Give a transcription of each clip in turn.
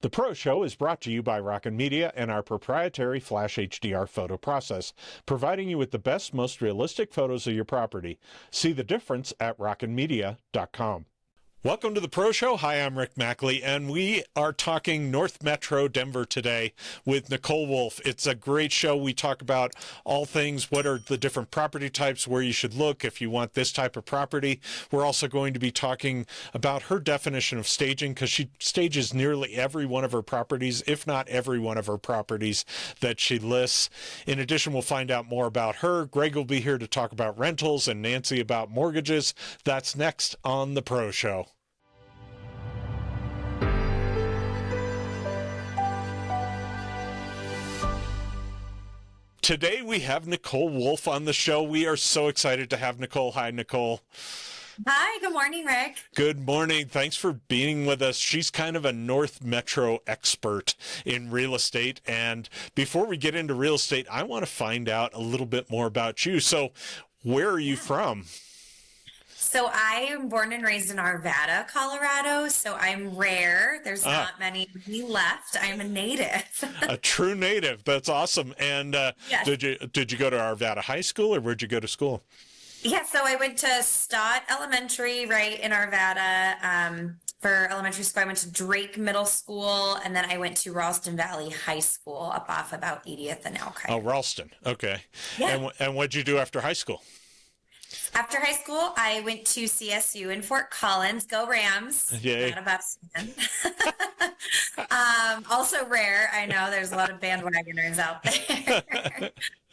The Pro Show is brought to you by Rockin' Media and our proprietary Flash HDR photo process, providing you with the best, most realistic photos of your property. See the difference at rockinmedia.com. Welcome to the Pro Show. Hi, I'm Rick Machle, and we are talking North Metro Denver today with Nicole Wolf. It's a great show. We talk about all things. What are the different property types, where you should look if you want this type of property. We're also going to be talking about her definition of staging, because she stages nearly every one of her properties, if not every one of her properties that she lists. In addition, we'll find out more about her. Greg will be here to talk about rentals, and Nancy about mortgages. That's next on the Pro Show. Today we have Nicole Wolf on the show. We are so excited to have Nicole. Hi, Nicole. Hi, good morning, Rick. Good morning. Thanks for being with us. She's kind of a North Metro expert in real estate. And before we get into real estate, I want to find out a little bit more about you. So where are you from? So I am born and raised in Arvada, Colorado. So I'm rare. There's not many of me left. I'm a native. A true native. That's awesome. And Yes. did you go to Arvada High School, or where'd you go to school? Yeah, so I went to Stott Elementary right in Arvada. For elementary school, I went to Drake Middle School, and then I went to Ralston Valley High School up off about 80th and Elk. Oh, Ralston. Okay. Yeah. And what'd you do after high school? After high school, I went to CSU in Fort Collins. Go Rams! Yay. Not a Buffs fan. Also rare. I know there's a lot of bandwagoners out there.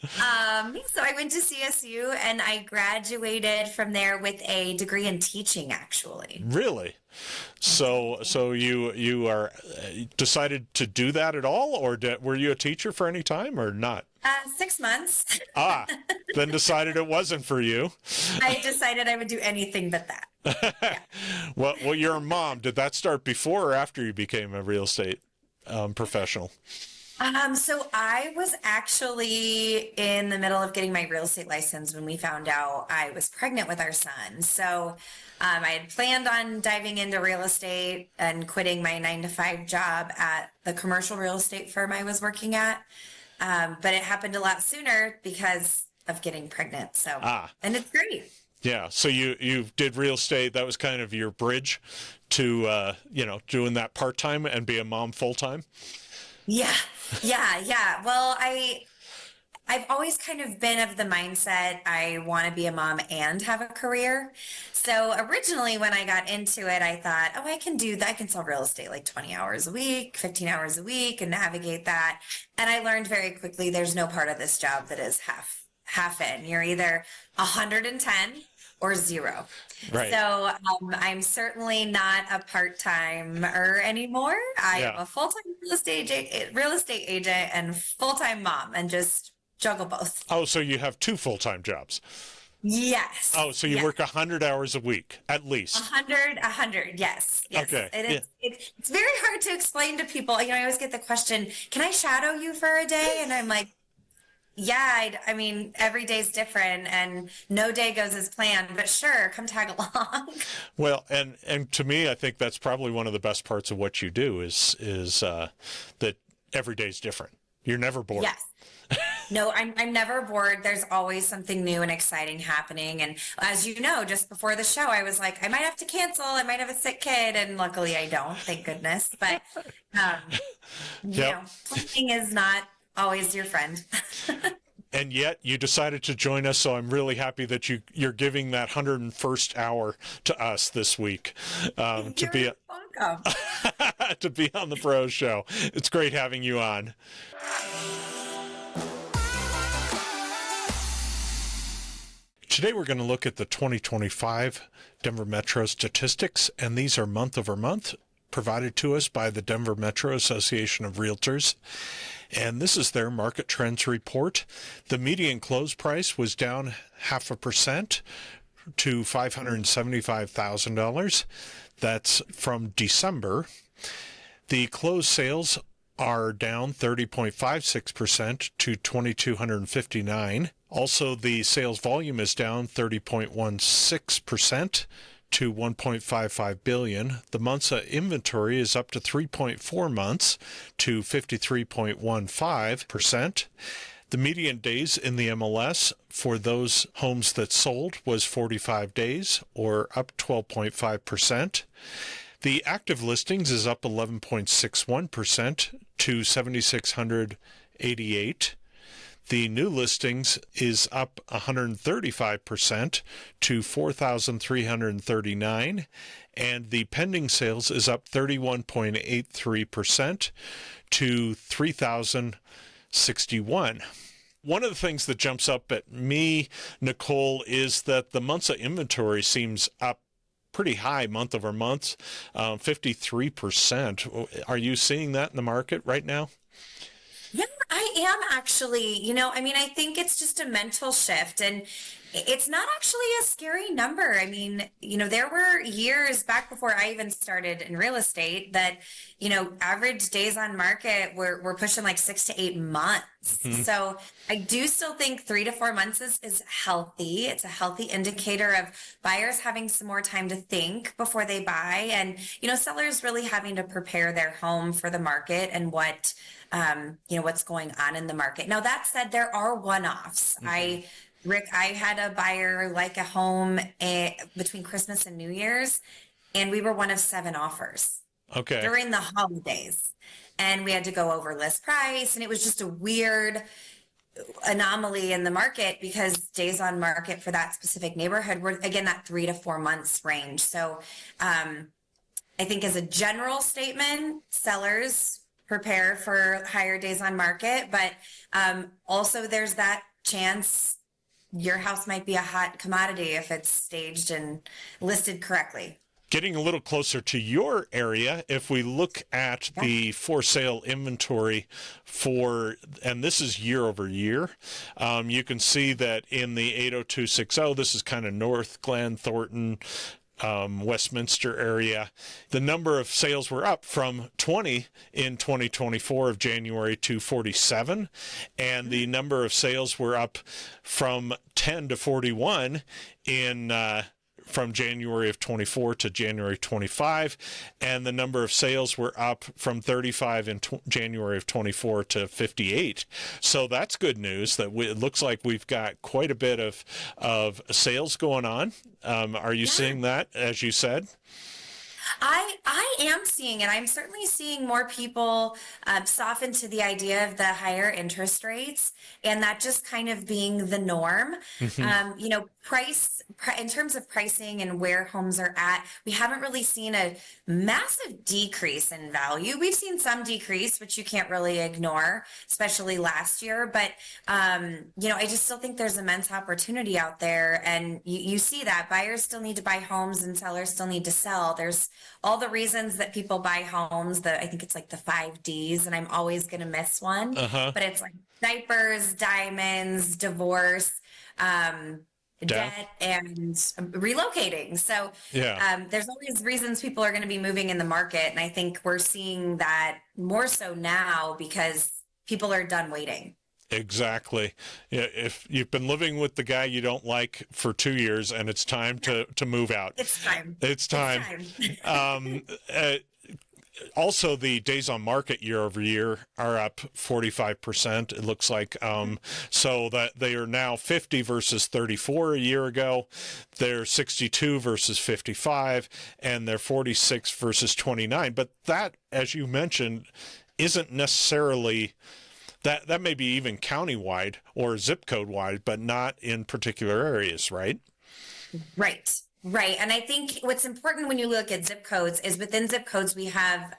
So I went to CSU and I graduated from there with a degree in teaching, actually. Really? So you are decided to do that at all, or were you a teacher for any time or not? 6 months. Then decided it wasn't for you. I decided I would do anything but that. Yeah. Well, you're a mom. Did that start before or after you became a real estate professional? So I was actually in the middle of getting my real estate license when we found out I was pregnant with our son. So I had planned on diving into real estate and quitting my 9-to-5 job at the commercial real estate firm I was working at. But it happened a lot sooner because of getting pregnant. So, and it's great. Yeah. So you did real estate. That was kind of your bridge to, doing that part-time and be a mom full-time. Yeah. Well, I've always kind of been of the mindset I want to be a mom and have a career. So originally when I got into it, I thought, I can do that. I can sell real estate like 20 hours a week, 15 hours a week, and navigate that. And I learned very quickly there's no part of this job that is half in. You're either 110 or 0. Right. So I'm certainly not a part-timer anymore. I am a full-time real estate agent and full-time mom, and just juggle both. Oh, so you have 2 full-time jobs? Yes. Oh, so you work 100 hours a week, at least? 100, yes. Okay. It's very hard to explain to people. I always get the question, can I shadow you for a day? And I'm like, yeah, I mean, every day's different and no day goes as planned, but sure, come tag along. Well, and to me, I think that's probably one of the best parts of what you do is that every day's different. You're never bored. Yes. No, I'm never bored. There's always something new and exciting happening. And as you know, just before the show, I was like, I might have to cancel. I might have a sick kid. And luckily I don't, thank goodness. But, planning is not always your friend. And yet you decided to join us, so I'm really happy that you're giving that 101st hour to us this week to be to be on the Pro Show. It's great having you on. Today we're going to look at the 2025 Denver Metro statistics, and these are month-over-month provided to us by the Denver Metro Association of Realtors. And this is their market trends report. The median close price was down 0.5% to $575,000. That's from December. The closed sales are down 30.56% to 2,259. Also, the sales volume is down 30.16% to 1.55 billion. The months of inventory is up to 3.4 months to 53.15%. The median days in the MLS for those homes that sold was 45 days, or up 12.5%. The active listings is up 11.61% to 7,688. The new listings is up 135% to 4,339, and the pending sales is up 31.83% to 3,061. One of the things that jumps up at me, Nicole, is that the months of inventory seems up pretty high month over month, 53%. Are you seeing that in the market right now? Yeah, I am actually. I think it's just a mental shift, and it's not actually a scary number. There were years back before I even started in real estate that, average days on market were pushing like 6 to 8 months. Mm-hmm. So I do still think 3 to 4 months is healthy. It's a healthy indicator of buyers having some more time to think before they buy, and, sellers really having to prepare their home for the market and what's going on in the market. Now, that said, there are one-offs. Mm-hmm. Rick, I had a buyer like a home between Christmas and New Year's, and we were one of 7 offers during the holidays. And we had to go over list price, and it was just a weird anomaly in the market because days on market for that specific neighborhood were, again, that 3 to 4 months range. So I think as a general statement, sellers prepare for higher days on market, but also there's that chance your house might be a hot commodity if it's staged and listed correctly. Getting a little closer to your area, if we look at the for sale inventory and this is year over year, you can see that in the 80260, this is kind of North Glen, Thornton, Westminster area, the number of sales were up from 20 in 2024 of January to 47, and the number of sales were up from 10 to 41 from January of 24 to January 25, and the number of sales were up from 35 in January of 24 to 58. So that's good news that it looks like we've got quite a bit of sales going on. Are you seeing that, as you said? I am seeing it. I'm certainly seeing more people soften to the idea of the higher interest rates, and that just kind of being the norm. Mm-hmm. In terms of pricing and where homes are at, we haven't really seen a massive decrease in value. We've seen some decrease, which you can't really ignore, especially last year. But, I just still think there's immense opportunity out there. And you see that buyers still need to buy homes and sellers still need to sell. There's all the reasons that people buy homes. I think it's like the 5 Ds, and I'm always going to miss one. But it's like diapers, diamonds, divorce, debt, and relocating. So there's always reasons people are going to be moving in the market. And I think we're seeing that more so now because people are done waiting. Exactly. Yeah, if you've been living with the guy you don't like for 2 years and it's time to move out. It's time. It's time. Also, the days on market year over year are up 45%. It looks like so that they are now 50 versus 34 a year ago. They're 62 versus 55, and they're 46 versus 29. But that, as you mentioned, isn't necessarily that may be even countywide or zip code wide, but not in particular areas, right? Right. And I think what's important when you look at zip codes is within zip codes, we have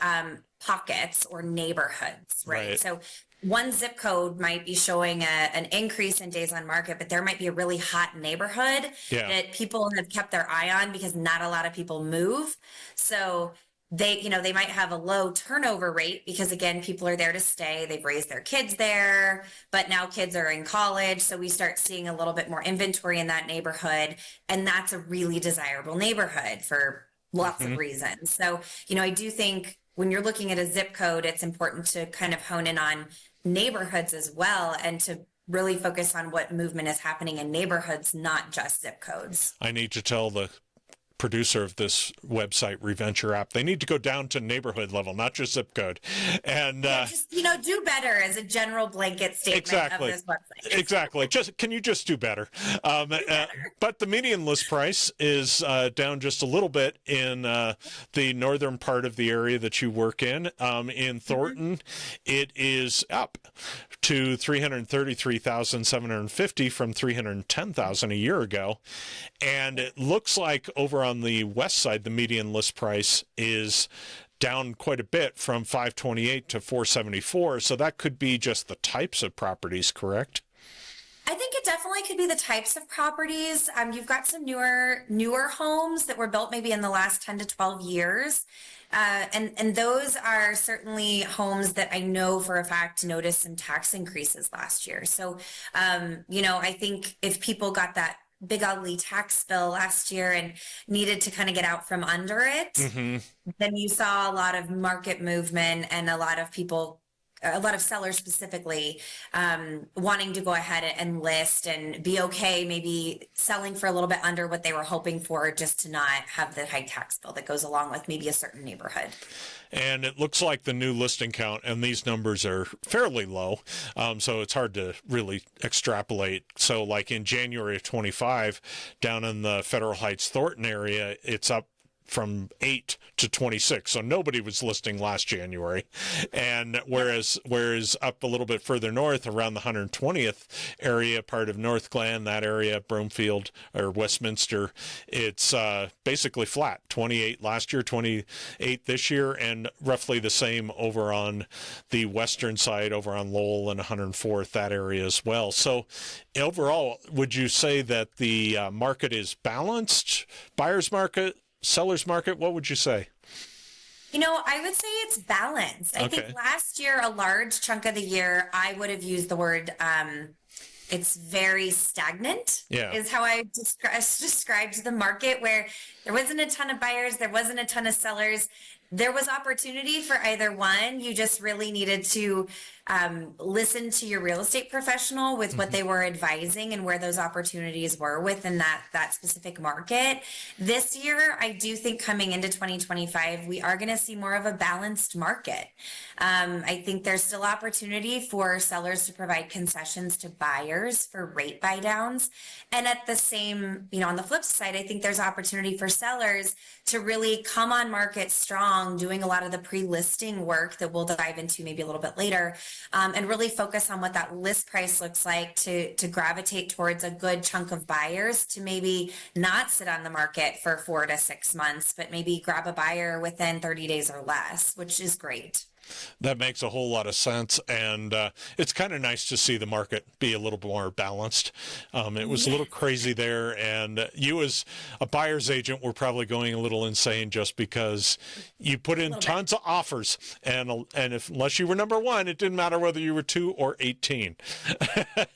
pockets or neighborhoods, right? So one zip code might be showing an increase in days on market, but there might be a really hot neighborhood that people have kept their eye on because not a lot of people move. So they might have a low turnover rate because, again, people are there to stay. They've raised their kids there, but now kids are in college. So we start seeing a little bit more inventory in that neighborhood. And that's a really desirable neighborhood for lots of reasons. So, I do think when you're looking at a zip code, it's important to kind of hone in on neighborhoods as well and to really focus on what movement is happening in neighborhoods, not just zip codes. I need to tell the producer of this website, Reventure app. They need to go down to neighborhood level, not just zip code. And just do better as a general blanket statement exactly, of this website. Exactly. Can you just do better? But the median list price is down just a little bit in the northern part of the area that you work in. In Thornton, it is up to $333,750 from $310,000 a year ago. And it looks like over on the west side, the median list price is down quite a bit from $528 to $474. So that could be just the types of properties, correct? I think it definitely could be the types of properties. You've got some newer homes that were built maybe in the last 10 to 12 years. And those are certainly homes that I know for a fact noticed some tax increases last year. So, I think if people got that big ugly tax bill last year and needed to kind of get out from under it, then you saw a lot of market movement and a lot of sellers specifically wanting to go ahead and list and be okay, maybe selling for a little bit under what they were hoping for, just to not have the high tax bill that goes along with maybe a certain neighborhood. And it looks like the new listing count, and these numbers are fairly low, so it's hard to really extrapolate. So like in January of 25, down in the Federal Heights Thornton area, it's up from 8 to 26. So nobody was listing last January. And whereas up a little bit further north around the 120th area, part of North Glen, that area, Broomfield or Westminster, it's basically flat. 28 last year, 28 this year, and roughly the same over on the western side, over on Lowell and 104th, that area as well. So overall, would you say that the market is balanced? Buyer's market? Seller's market, what would you say? I would say it's balanced. I think last year, a large chunk of the year, I would have used the word, it's very stagnant, is how I described the market, where there wasn't a ton of buyers, there wasn't a ton of sellers. There was opportunity for either one. You just really needed to listen to your real estate professional with what they were advising and where those opportunities were within that specific market. This year, I do think coming into 2025, we are going to see more of a balanced market. I think there's still opportunity for sellers to provide concessions to buyers for rate buy downs. And at the same, on the flip side, I think there's opportunity for sellers to really come on market strong, doing a lot of the pre-listing work that we'll dive into maybe a little bit later, and really focus on what that list price looks like to gravitate towards a good chunk of buyers, to maybe not sit on the market for 4 to 6 months, but maybe grab a buyer within 30 days or less, which is great. That makes a whole lot of sense, and it's kind of nice to see the market be a little more balanced. It was a little crazy there, and you as a buyer's agent were probably going a little insane just because you put in tons of offers, and unless you were number one, it didn't matter whether you were 2 or 18.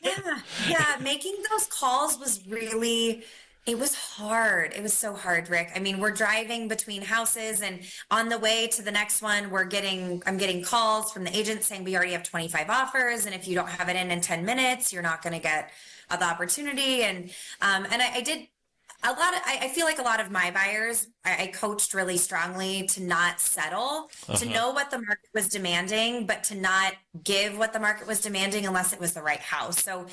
Yeah, making those calls was really... It was hard. It was so hard, Rick. I mean, we're driving between houses, and on the way to the next one, I'm getting calls from the agent saying we already have 25 offers, and if you don't have it in 10 minutes, you're not going to get the opportunity. And I did I feel like a lot of my buyers, I coached really strongly to not settle, to know what the market was demanding, but to not give what the market was demanding unless it was the right house. So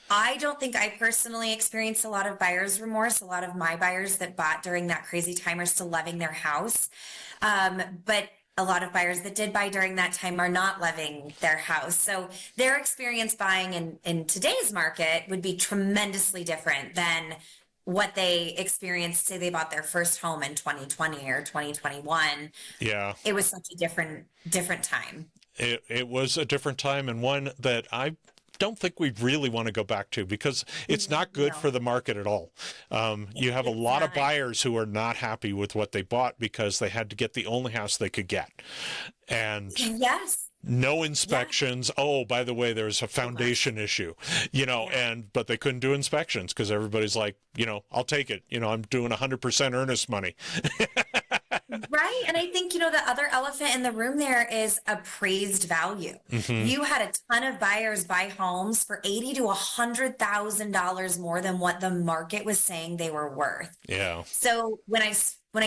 I don't think I personally experienced a lot of buyer's remorse. A lot of my buyers that bought during that crazy time are still loving their house. But a lot of buyers that did buy during that time are not loving their house. So their experience buying in today's market would be tremendously different than what they experienced. Say they bought their first home in 2020 or 2021. Yeah. It was such a different time. It was a different time, and one that I don't think we really want to go back to, because it's not good for the market at all. You have a lot of buyers who are not happy with what they bought because they had to get the only house they could get. And no inspections. Oh, by the way, there's a foundation issue, but they couldn't do inspections because everybody's like, I'll take it. I'm doing 100% earnest money. Right. And I think, the other elephant in the room there is appraised value. Hmm. You had a ton of buyers buy homes for 80 to $100,000 more than what the market was saying they were worth. Yeah. So when I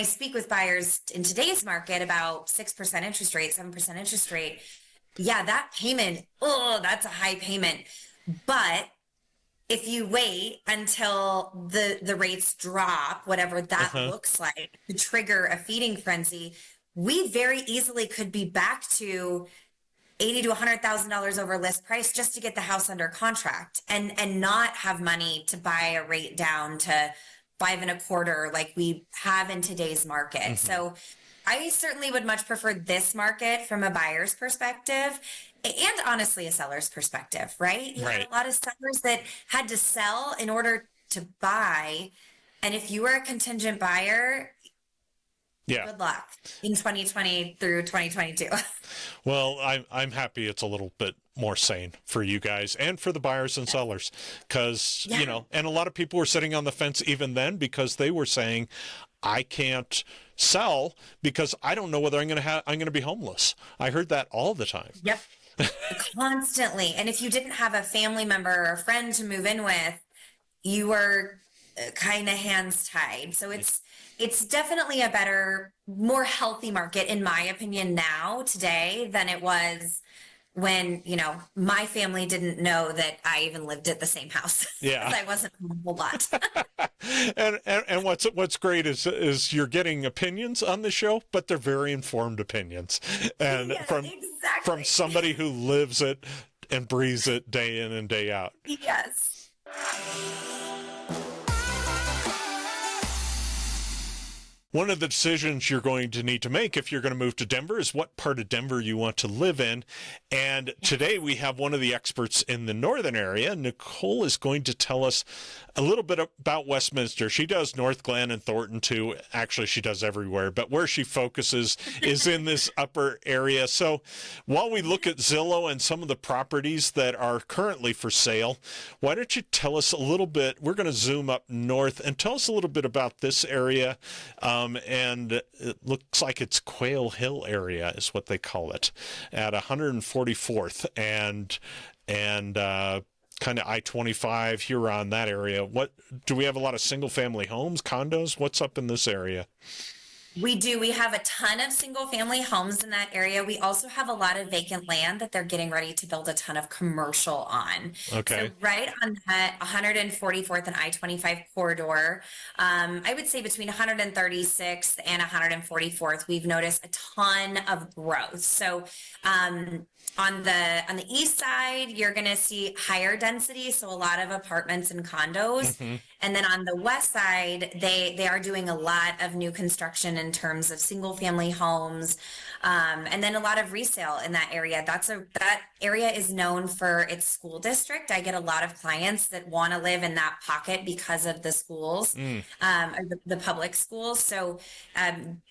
speak with buyers in today's market about 6% interest rate, 7% interest rate, yeah, that payment, oh, that's a high payment. But if you wait until the rates drop, whatever that Uh-huh. looks like, to trigger a feeding frenzy, we very easily could be back to 80 to $100,000 over list price just to get the house under contract and not have money to buy a rate down to 5.25 like we have in today's market. Hmm. So I certainly would much prefer this market from a buyer's perspective and honestly a seller's perspective, right? You had Right. a lot of sellers that had to sell in order to buy. And if you were a contingent buyer, Yeah. good luck in 2020 through 2022. Well, I'm happy it's a little bit more sane for you guys and for the buyers and sellers, because Yeah. and a lot of people were sitting on the fence even then because they were saying, I can't sell because I don't know whether I'm going to be homeless. I heard that all the time. Yep. Constantly. And if you didn't have a family member or a friend to move in with, you were kind of hands tied. So it's definitely a better, more healthy market in my opinion now today than it was when, my family didn't know that I even lived at the same house. Yeah. I wasn't a whole lot. And what's great is you're getting opinions on the show, but they're very informed opinions, and Yeah, from exactly. somebody who lives it and breathes it day in and day out. Yes. One of the decisions you're going to need to make if you're going to move to Denver is what part of Denver you want to live in. And today we have one of the experts in the northern area. Nicole is going to tell us a little bit about Westminster. She does North Glen and Thornton too. Actually, she does everywhere, but where she focuses is in this upper area. So while we look at Zillow and some of the properties that are currently for sale, why don't you tell us a little bit? We're going to zoom up north and tell us a little bit about this area. And it looks like it's Quail Hill area is what they call it, at 144th and kind of I-25 here on that area. What do we have? A lot of single family homes, condos? What's up in this area? We do. We have a ton of single family homes in that area. We also have a lot of vacant land that they're getting ready to build a ton of commercial on. Okay. So right on that 144th and I-25 corridor, I would say between 136th and 144th, we've noticed a ton of growth. So on the east side, you're going to see higher density, so a lot of apartments and condos. Mm-hmm. And then on the west side, they are doing a lot of new construction in terms of single family homes, and then a lot of resale in that area. That area is known for its school district. I get a lot of clients that want to live in that pocket because of the schools, or the public schools. So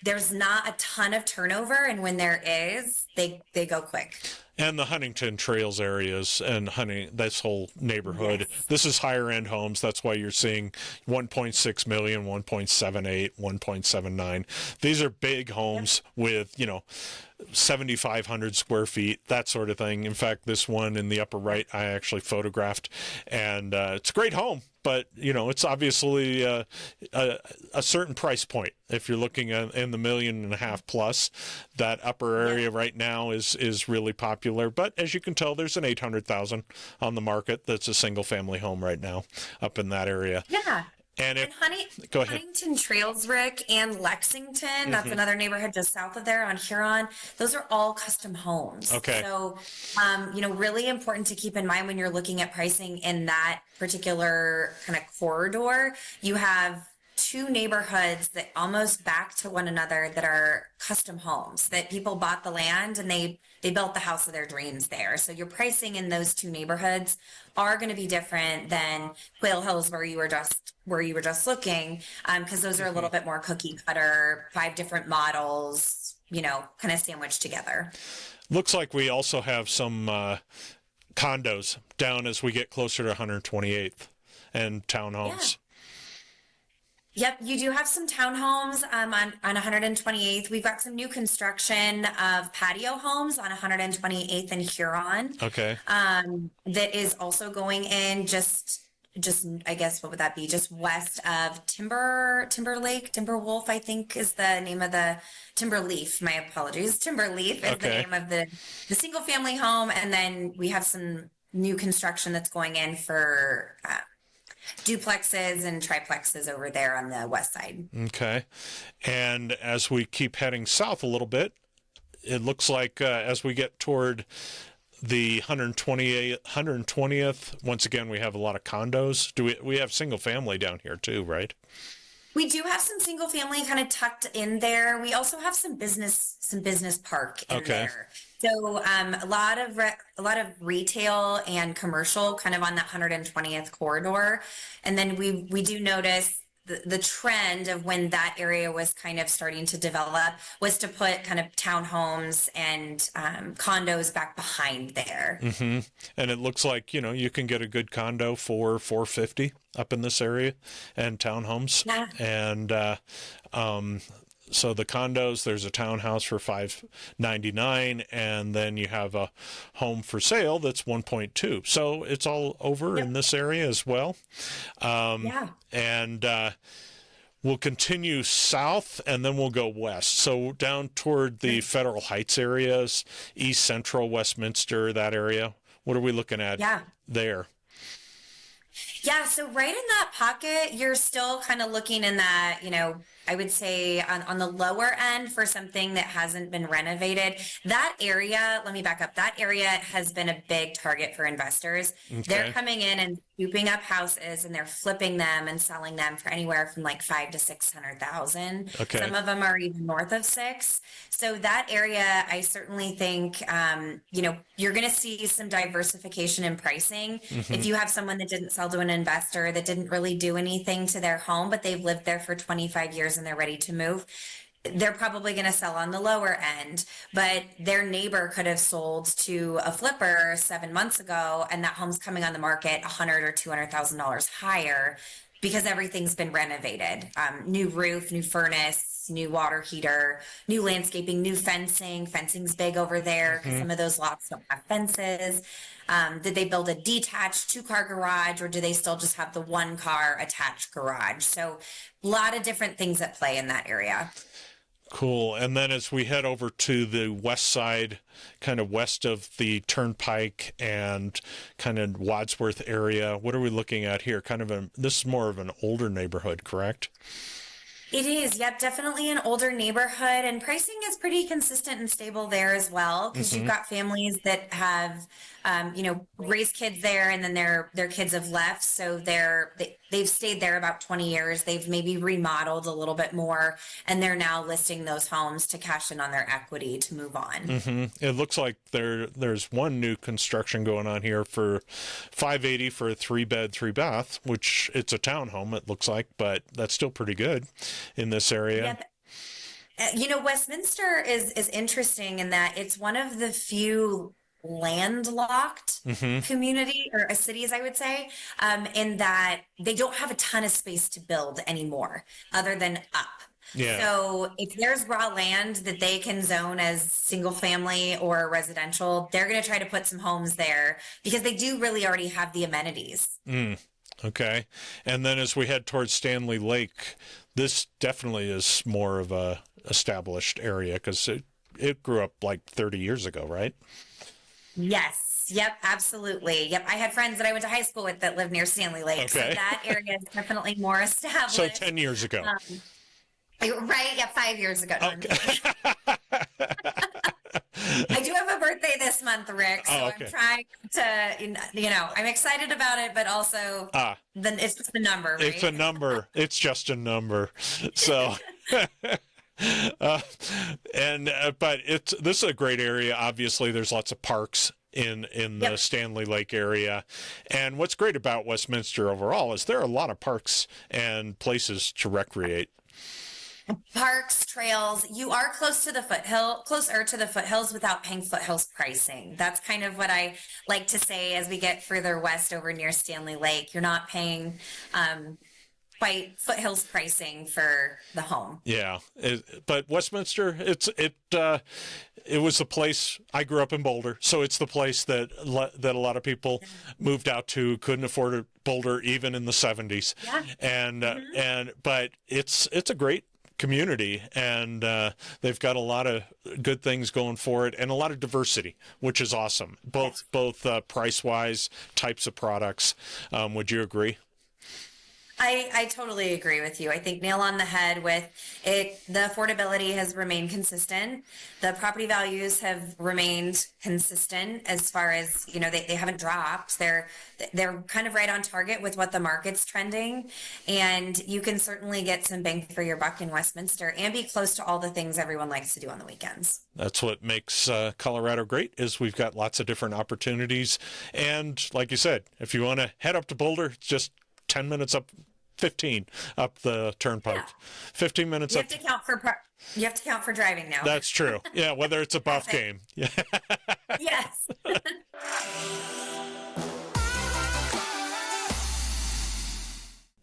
there's not a ton of turnover, and when there is, they go quick. And the Huntington Trails areas and this whole neighborhood. Yes. This is higher end homes. That's why you're seeing 1.6 million, 1.78, 1.79. These are big homes with, 7,500 square feet, that sort of thing. In fact, this one in the upper right, I actually photographed, and it's a great home. But, it's obviously a certain price point. If you're looking at in the $1.5 million plus, that upper area right now is really popular. But as you can tell, there's an 800,000 on the market that's a single family home right now up in that area. Yeah. And go ahead. Huntington Trails, Rick, and Lexington, that's another neighborhood just south of there on Huron. Those are all custom homes. Okay. So, really important to keep in mind when you're looking at pricing in that particular kind of corridor. You have two neighborhoods that almost back to one another that are custom homes that people bought the land and they built the house of their dreams there. So your pricing in those two neighborhoods are going to be different than Quail Hills where you were just looking, because those are a little bit more cookie cutter, 5 different models, kind of sandwiched together. Looks like we also have some condos down as we get closer to 128th and townhomes. Yep, you do have some townhomes on 128th. We've got some new construction of patio homes on 128th and Huron. Okay. That is also going in just I guess what would that be? Just west of Timber Wolf, I think is the name of the Timberleaf. My apologies. Timberleaf is the Okay. name of the single family home, and then we have some new construction that's going in for duplexes and triplexes over there on the west side. Okay. And as we keep heading south a little bit, it looks like as we get toward the 120th, once again, we have a lot of condos. We have single family down here too, right? We do have some single family kind of tucked in there. We also have some business park in there. So a lot of retail and commercial kind of on that 120th corridor. And then we do notice the trend of when that area was kind of starting to develop was to put kind of townhomes and condos back behind there. Mm-hmm. And it looks like, you can get a good condo for $450 up in this area, and townhomes. Yeah. And so the condos, there's a townhouse for $599, and then you have a home for sale that's 1.2. So it's all over in this area as well. And we'll continue south, and then we'll go west. So down toward the Federal Heights areas, East Central, Westminster, that area. What are we looking at there? Yeah, so right in that pocket, you're still kind of looking in that, I would say on the lower end for something that hasn't been renovated. That area, let me back up, that area has been a big target for investors. Okay. They're coming in and scooping up houses, and they're flipping them and selling them for anywhere from like 500,000 to 600,000. Okay. Some of them are even north of 6. So that area, I certainly think, you're going to see some diversification in pricing. Mm-hmm. If you have someone that didn't sell to an investor, that didn't really do anything to their home, but they've lived there for 25 years and they're ready to move, they're probably going to sell on the lower end. But their neighbor could have sold to a flipper 7 months ago, and that home's coming on the market $100,000 or $200,000 higher because everything's been renovated. New roof, new furnace, new water heater, new landscaping, new fencing. Fencing's big over there because some of those lots don't have fences. Did they build a detached 2-car garage, or do they still just have the 1-car attached garage? So a lot of different things at play in that area. Cool. And then as we head over to the west side, kind of west of the Turnpike and kind of Wadsworth area, what are we looking at here? This is more of an older neighborhood, correct? It is, yep, definitely an older neighborhood, and pricing is pretty consistent and stable there as well, because you've got families that have, raised kids there, and then their kids have left, so they've stayed there about 20 years. They've maybe remodeled a little bit more, and they're now listing those homes to cash in on their equity to move on. Mm-hmm. It looks like there's one new construction going on here for $580 for a 3-bed, 3-bath, which it's a townhome, it looks like, but that's still pretty good in this area. Yeah. Westminster is interesting in that it's one of the few landlocked community or cities, I would say, in that they don't have a ton of space to build anymore other than up. Yeah. So if there's raw land that they can zone as single family or residential, they're going to try to put some homes there because they do really already have the amenities. Okay. And then as we head towards Stanley Lake, this definitely is more of a established area because it grew up like 30 years ago, right? Yes. Yep. Absolutely. Yep. I had friends that I went to high school with that lived near Stanley Lake. Okay. So that area is definitely more established. So 10 years ago. Right. Yeah. 5 years ago. Okay. I do have a birthday this month, Rick. So okay. I'm trying to, I'm excited about it, but also then it's just a number, right? It's a number. It's just a number. So, but this is a great area. Obviously, there's lots of parks in the Stanley Lake area. And what's great about Westminster overall is there are a lot of parks and places to recreate. Parks, trails, you are closer to the foothills without paying foothills pricing. That's kind of what I like to say as we get further west over near Stanley Lake. You're not paying quite foothills pricing for the home. Yeah, but Westminster, it was the place. I grew up in Boulder, so it's the place that a lot of people moved out to, couldn't afford a Boulder even in the 70s. Yeah. But it's a great community, and they've got a lot of good things going for it, and a lot of diversity, which is awesome. Both price wise, types of products. Would you agree? I totally agree with you. I think nail on the head with it. The affordability has remained consistent. The property values have remained consistent as far as, they haven't dropped. They're kind of right on target with what the market's trending. And you can certainly get some bang for your buck in Westminster and be close to all the things everyone likes to do on the weekends. That's what makes Colorado great, is we've got lots of different opportunities. And like you said, if you want to head up to Boulder, it's just 10 minutes up, 15 up the turnpike. Yeah. 15 minutes you up. You have to count for driving now. That's true. Yeah, whether it's a buff game. Yeah. Yes.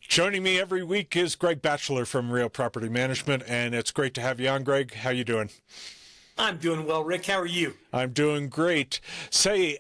Joining me every week is Rick Machle from Real Property Management, and it's great to have you on, Greg. How you doing? I'm doing well, Rick. How are you? I'm doing great. Say,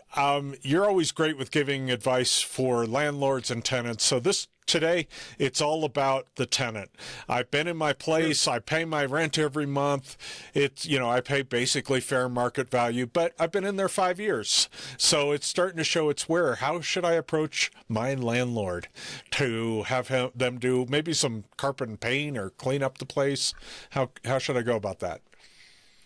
you're always great with giving advice for landlords and tenants. So today, it's all about the tenant. I've been in my place. I pay my rent every month. I pay basically fair market value, but I've been in there 5 years. So it's starting to show its wear. How should I approach my landlord to have them do maybe some carpet and paint or clean up the place? How should I go about that?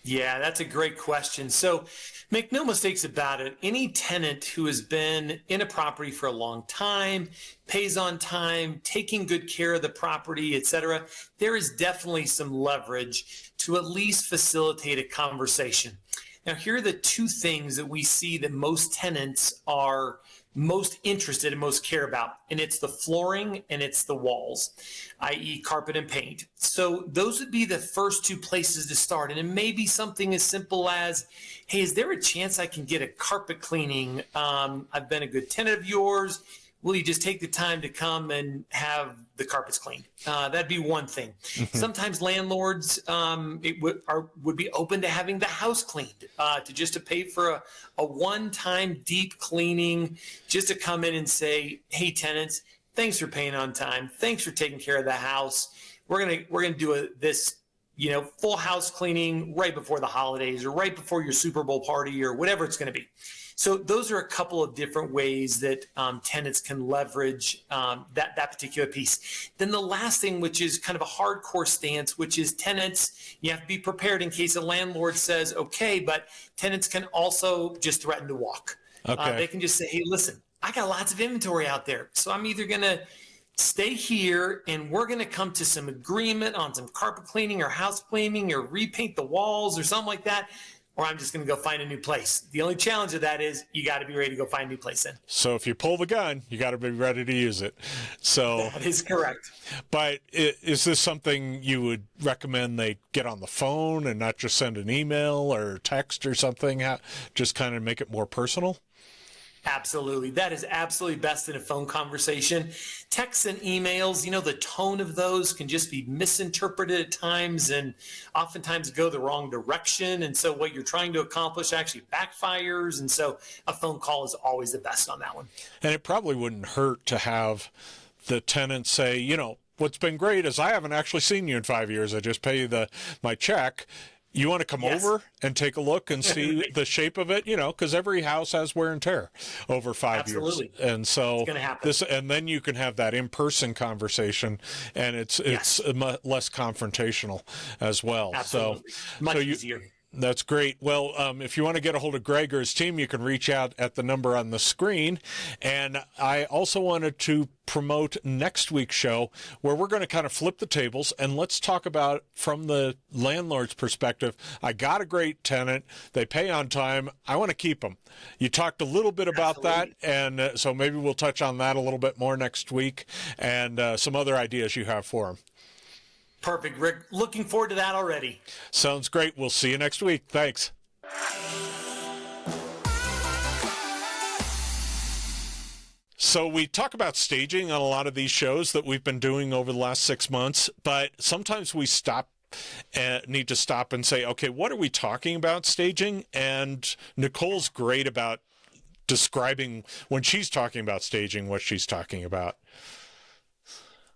Yeah, that's a great question. So make no mistakes about it. Any tenant who has been in a property for a long time, pays on time, taking good care of the property, etc., there is definitely some leverage to at least facilitate a conversation. Now, here are the two things that we see that most tenants are most interested and most care about, and it's the flooring and it's the walls, i.e. carpet and paint. So those would be the first two places to start. And it may be something as simple as, hey, is there a chance I can get a carpet cleaning? I've been a good tenant of yours. Will you just take the time to come and have the carpets cleaned? That'd be one thing. Sometimes landlords would be open to having the house cleaned, to pay for a one-time deep cleaning, just to come in and say, hey, tenants, thanks for paying on time. Thanks for taking care of the house. We're gonna do this full house cleaning right before the holidays or right before your Super Bowl party or whatever it's going to be. So those are a couple of different ways that tenants can leverage that particular piece. Then the last thing, which is kind of a hardcore stance, which is tenants, you have to be prepared in case a landlord says, okay, but tenants can also just threaten to walk. Okay. They can just say, hey, listen, I got lots of inventory out there. So I'm either going to stay here and we're going to come to some agreement on some carpet cleaning or house cleaning or repaint the walls or something like that, or I'm just going to go find a new place. The only challenge of that is you got to be ready to go find a new place in. So if you pull the gun, you got to be ready to use it. So that is correct. But is this something you would recommend they get on the phone and not just send an email or text or something? Just kind of make it more personal? Absolutely. That is absolutely best in a phone conversation. Texts and emails, the tone of those can just be misinterpreted at times and oftentimes go the wrong direction. And so what you're trying to accomplish actually backfires. And so a phone call is always the best on that one. And it probably wouldn't hurt to have the tenant say, what's been great is I haven't actually seen you in 5 years. I just pay you my check. You want to come over and take a look and see the shape of it, because every house has wear and tear over 5 years. And so and then you can have that in-person conversation, and it's less confrontational as well. Absolutely. Much easier. That's great. Well, if you want to get a hold of Greg or his team, you can reach out at the number on the screen. And I also wanted to promote next week's show where we're going to kind of flip the tables and let's talk about from the landlord's perspective. I got a great tenant. They pay on time. I want to keep them. You talked a little bit about that. And so maybe we'll touch on that a little bit more next week and some other ideas you have for them. Perfect, Rick. Looking forward to that already. Sounds great. We'll see you next week. Thanks. So we talk about staging on a lot of these shows that we've been doing over the last 6 months, but sometimes we need to stop and say, okay, what are we talking about staging? And Nicole's great about describing when she's talking about staging, what she's talking about.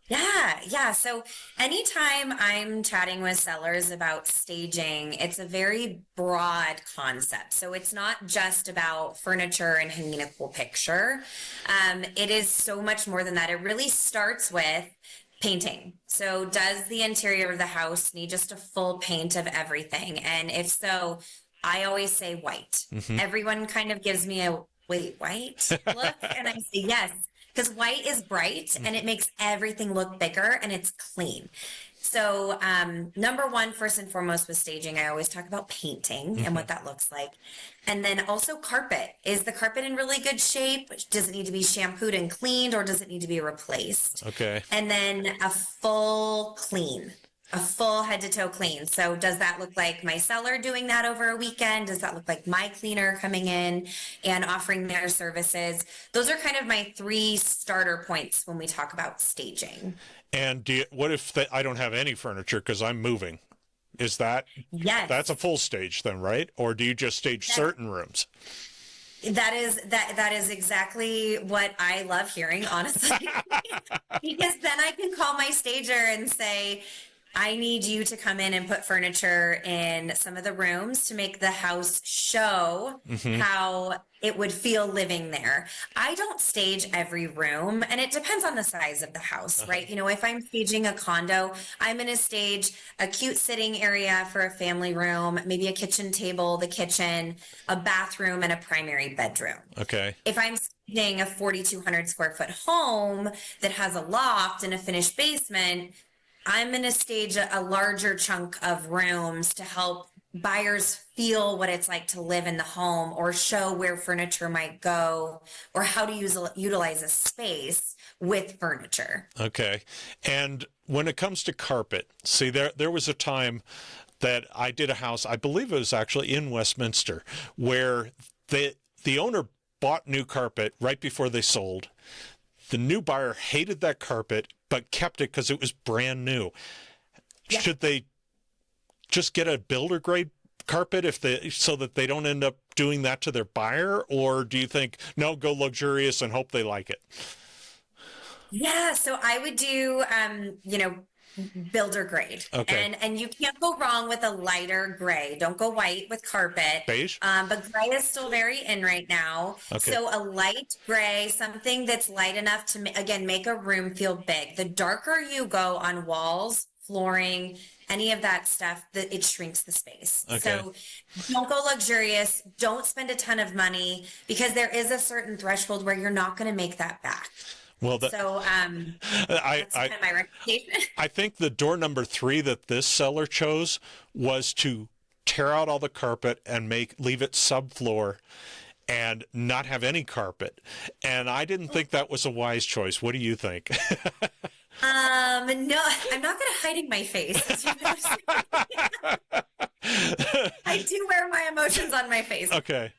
Yeah. So anytime I'm chatting with sellers about staging, it's a very broad concept. So it's not just about furniture and hanging a cool picture. It is so much more than that. It really starts with painting. So does the interior of the house need just a full paint of everything? And if so, I always say white. Everyone kind of gives me a wait, white look. And I say yes. Because white is bright and it makes everything look bigger and it's clean. So number one, first and foremost with staging, I always talk about painting and what that looks like. And then also carpet. Is the carpet in really good shape? Does it need to be shampooed and cleaned, or does it need to be replaced? Okay. And then a full clean. A full head to toe clean. So does that look like my seller doing that over a weekend? Does that look like my cleaner coming in and offering their services? Those are kind of my 3 starter points when we talk about staging. And what if I don't have any furniture because I'm moving? Is that, yes, that's a full stage then, right? Or do you just stage certain rooms? That is exactly what I love hearing, honestly, because then I can call my stager and say, I need you to come in and put furniture in some of the rooms to make the house show how it would feel living there. I don't stage every room, and it depends on the size of the house, right? You know, if I'm staging a condo, I'm going to stage a cute sitting area for a family room, maybe a kitchen table, the kitchen, a bathroom, and a primary bedroom. Okay. If I'm staging a 4,200 square foot home that has a loft and a finished basement, I'm going to stage a larger chunk of rooms to help buyers feel what it's like to live in the home, or show where furniture might go, or how to utilize a space with furniture. Okay. And when it comes to carpet, see, there was a time that I did a house, I believe it was actually in Westminster, where the owner bought new carpet right before they sold. The new buyer hated that carpet, but kept it because it was brand new. Yeah. Should they just get a builder grade carpet so that they don't end up doing that to their buyer? Or do you think, no, go luxurious and hope they like it? Yeah, so I would do, builder grade. Okay. And you can't go wrong with a lighter gray. Don't go white with carpet. Beige? But gray is still very in right now. Okay. So a light gray, something that's light enough to, again, make a room feel big. The darker you go on walls, flooring, any of that stuff, it shrinks the space. Okay. So don't go luxurious. Don't spend a ton of money, because there is a certain threshold where you're not going to make that back. Well, that's kind of my recommendation. I think the door number 3 that this seller chose was to tear out all the carpet and leave it subfloor and not have any carpet. And I didn't think that was a wise choice. What do you think? No, I'm not good at hiding my face. I do wear my emotions on my face. Okay.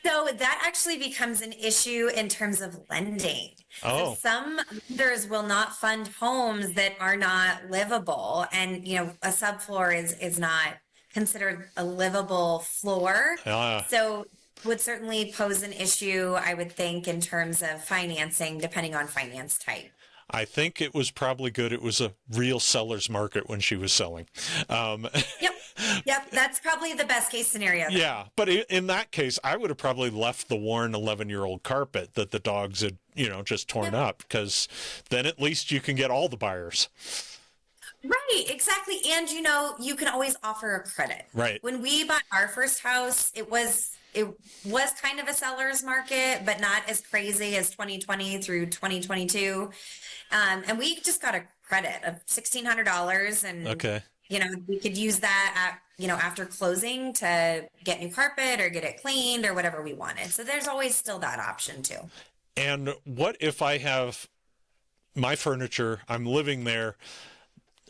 So that actually becomes an issue in terms of lending. Oh. So some lenders will not fund homes that are not livable, and a subfloor is not considered a livable floor. So would certainly pose an issue, I would think, in terms of financing, depending on finance type. I think it was probably good. It was a real seller's market when she was selling. Yep. That's probably the best case scenario. Yeah. But in that case, I would have probably left the worn 11-year-old carpet that the dogs had, just torn up, because then at least you can get all the buyers. Right, exactly. And you can always offer a credit. Right. When we bought our first house, it was kind of a seller's market, but not as crazy as 2020 through 2022. And we just got a credit of $1,600, and okay. We could use that after closing to get new carpet or get it cleaned or whatever we wanted. So there's always still that option too. And what if I have my furniture, I'm living there,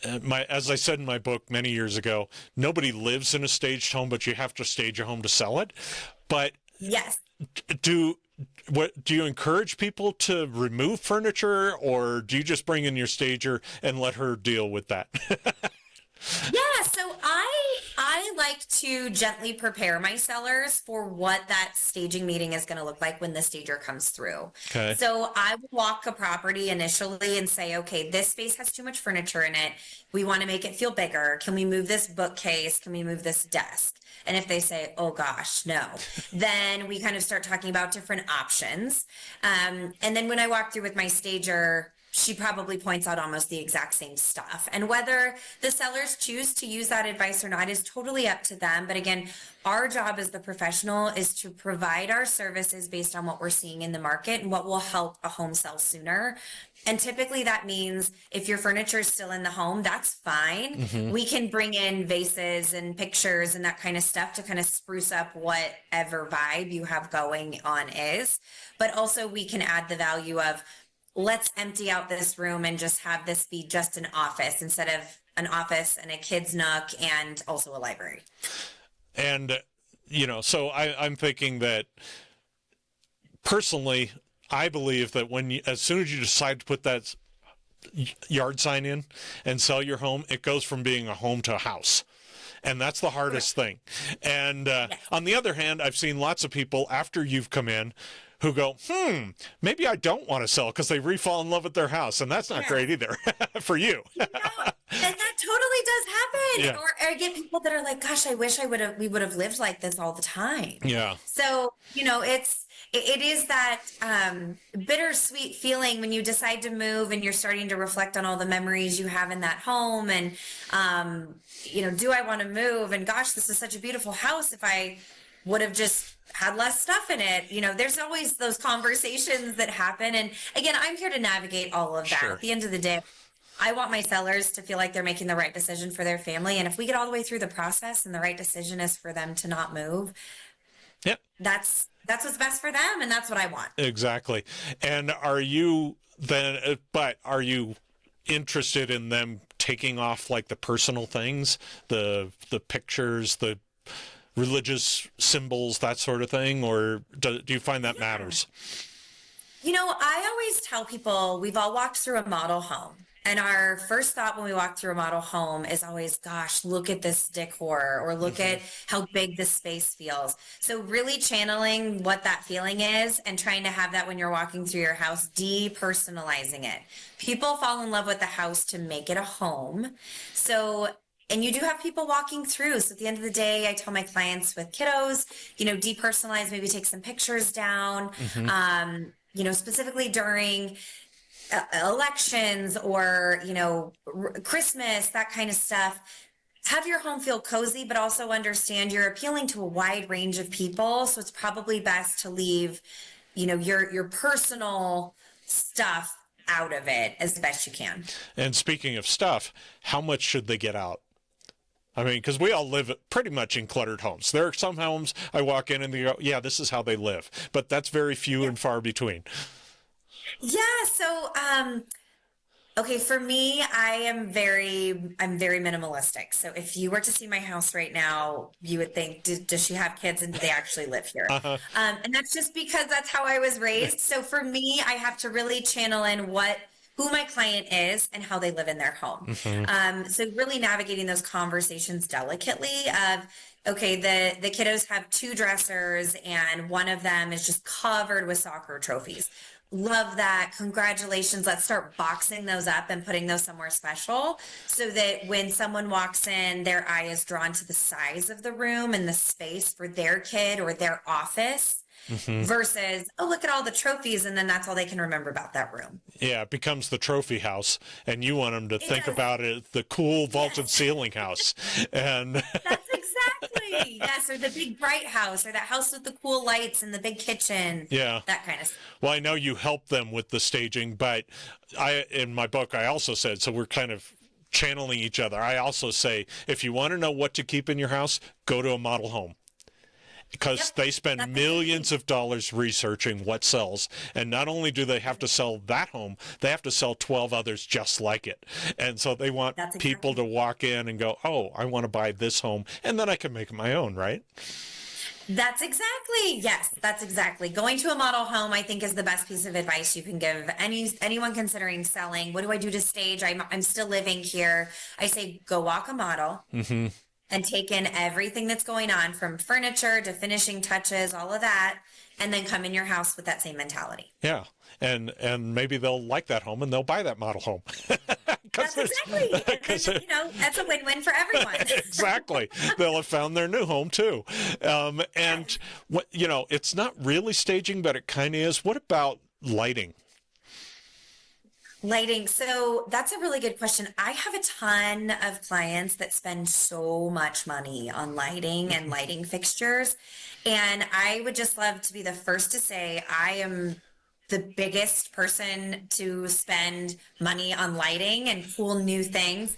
as I said in my book many years ago, nobody lives in a staged home, but you have to stage a home to sell it. But yes, what do you encourage people to remove furniture, or do you just bring in your stager and let her deal with that? Yeah, so I like to gently prepare my sellers for what that staging meeting is going to look like when the stager comes through. Okay. So I will walk a property initially and say, okay, this space has too much furniture in it. We want to make it feel bigger. Can we move this bookcase? Can we move this desk? And if they say, oh gosh, no, then we kind of start talking about different options. And then when I walk through with my stager, she probably points out almost the exact same stuff. And whether the sellers choose to use that advice or not is totally up to them. But again, our job as the professional is to provide our services based on what we're seeing in the market and what will help a home sell sooner. And typically that means if your furniture is still in the home, that's fine. Mm-hmm. We can bring in vases and pictures and that kind of stuff to kind of spruce up whatever vibe you have going on is. But also we can add the value of, let's empty out this room and just have this be just an office instead of an office and a kid's nook and also a library. And, so I'm thinking that personally, I believe that as soon as you decide to put that yard sign in and sell your home, it goes from being a home to a house. And that's the hardest thing. And on the other hand, I've seen lots of people after you've come in who go, maybe I don't want to sell because they re-fall in love with their house. And that's not great either for you. And that totally does happen. Yeah. Or I get people that are like, gosh, I wish we would have lived like this all the time. Yeah. So, it is that bittersweet feeling when you decide to move and you're starting to reflect on all the memories you have in that home. And, do I want to move? And gosh, this is such a beautiful house. If I would have just had less stuff in it, there's always those conversations that happen. And again, I'm here to navigate all of that. Sure. At the end of the day, I want my sellers to feel like they're making the right decision for their family. And if we get all the way through the process and the right decision is for them to not move, yep, that's what's best for them. And that's what I want. Exactly. And are you interested in them taking off like the personal things, the pictures, the religious symbols, that sort of thing? Or do you find that matters? I always tell people we've all walked through a model home. And our first thought when we walk through a model home is always, gosh, look at this decor, or look at how big this space feels. So really channeling what that feeling is and trying to have that when you're walking through your house, depersonalizing it. People fall in love with the house to make it a home. So, and you do have people walking through. So at the end of the day, I tell my clients with kiddos, depersonalize, maybe take some pictures down, specifically during elections or, Christmas, that kind of stuff. Have your home feel cozy, but also understand you're appealing to a wide range of people. So it's probably best to leave, your personal stuff out of it as best you can. And speaking of stuff, how much should they get out? I mean, because we all live pretty much in cluttered homes. There are some homes I walk in and they go, yeah, this is how they live. But that's very few and far between. Yeah. So, okay, for me, I'm very minimalistic. So if you were to see my house right now, you would think, does she have kids and do they actually live here? And that's just because that's how I was raised. So for me, I have to really channel in who my client is and how they live in their home. So really navigating those conversations delicately of, okay, the kiddos have 2 dressers and one of them is just covered with soccer trophies. Love that. Congratulations. Let's start boxing those up and putting those somewhere special so that when someone walks in, their eye is drawn to the size of the room and the space for their kid or their office versus, oh, look at all the trophies. And then that's all they can remember about that room. Yeah, it becomes the trophy house, and you want them to think about it, the cool vaulted ceiling house. And that's exactly. Yes, or the big bright house, or that house with the cool lights and the big kitchen. Yeah. That kind of stuff. Well, I know you help them with the staging, but in my book, I also said, so we're kind of channeling each other. I also say, if you want to know what to keep in your house, go to a model home. Because they spend millions of dollars researching what sells. And not only do they have to sell that home, they have to sell 12 others just like it. And so they want people to walk in and go, oh, I want to buy this home. And then I can make it my own, right? Yes, that's exactly. Going to a model home, I think, is the best piece of advice you can give anyone considering selling. What do I do to stage? I'm still living here. I say, go walk a model. And take in everything that's going on, from furniture to finishing touches, all of that, and then come in your house with that same mentality. Yeah. And maybe they'll like that home and they'll buy that model home. That's exactly. That's a win-win for everyone. Exactly. They'll have found their new home too. And what, it's not really staging, but it kind of is. What about lighting? Lighting. So that's a really good question. I have a ton of clients that spend so much money on lighting and lighting fixtures. And I would just love to be the first to say I am the biggest person to spend money on lighting and cool new things.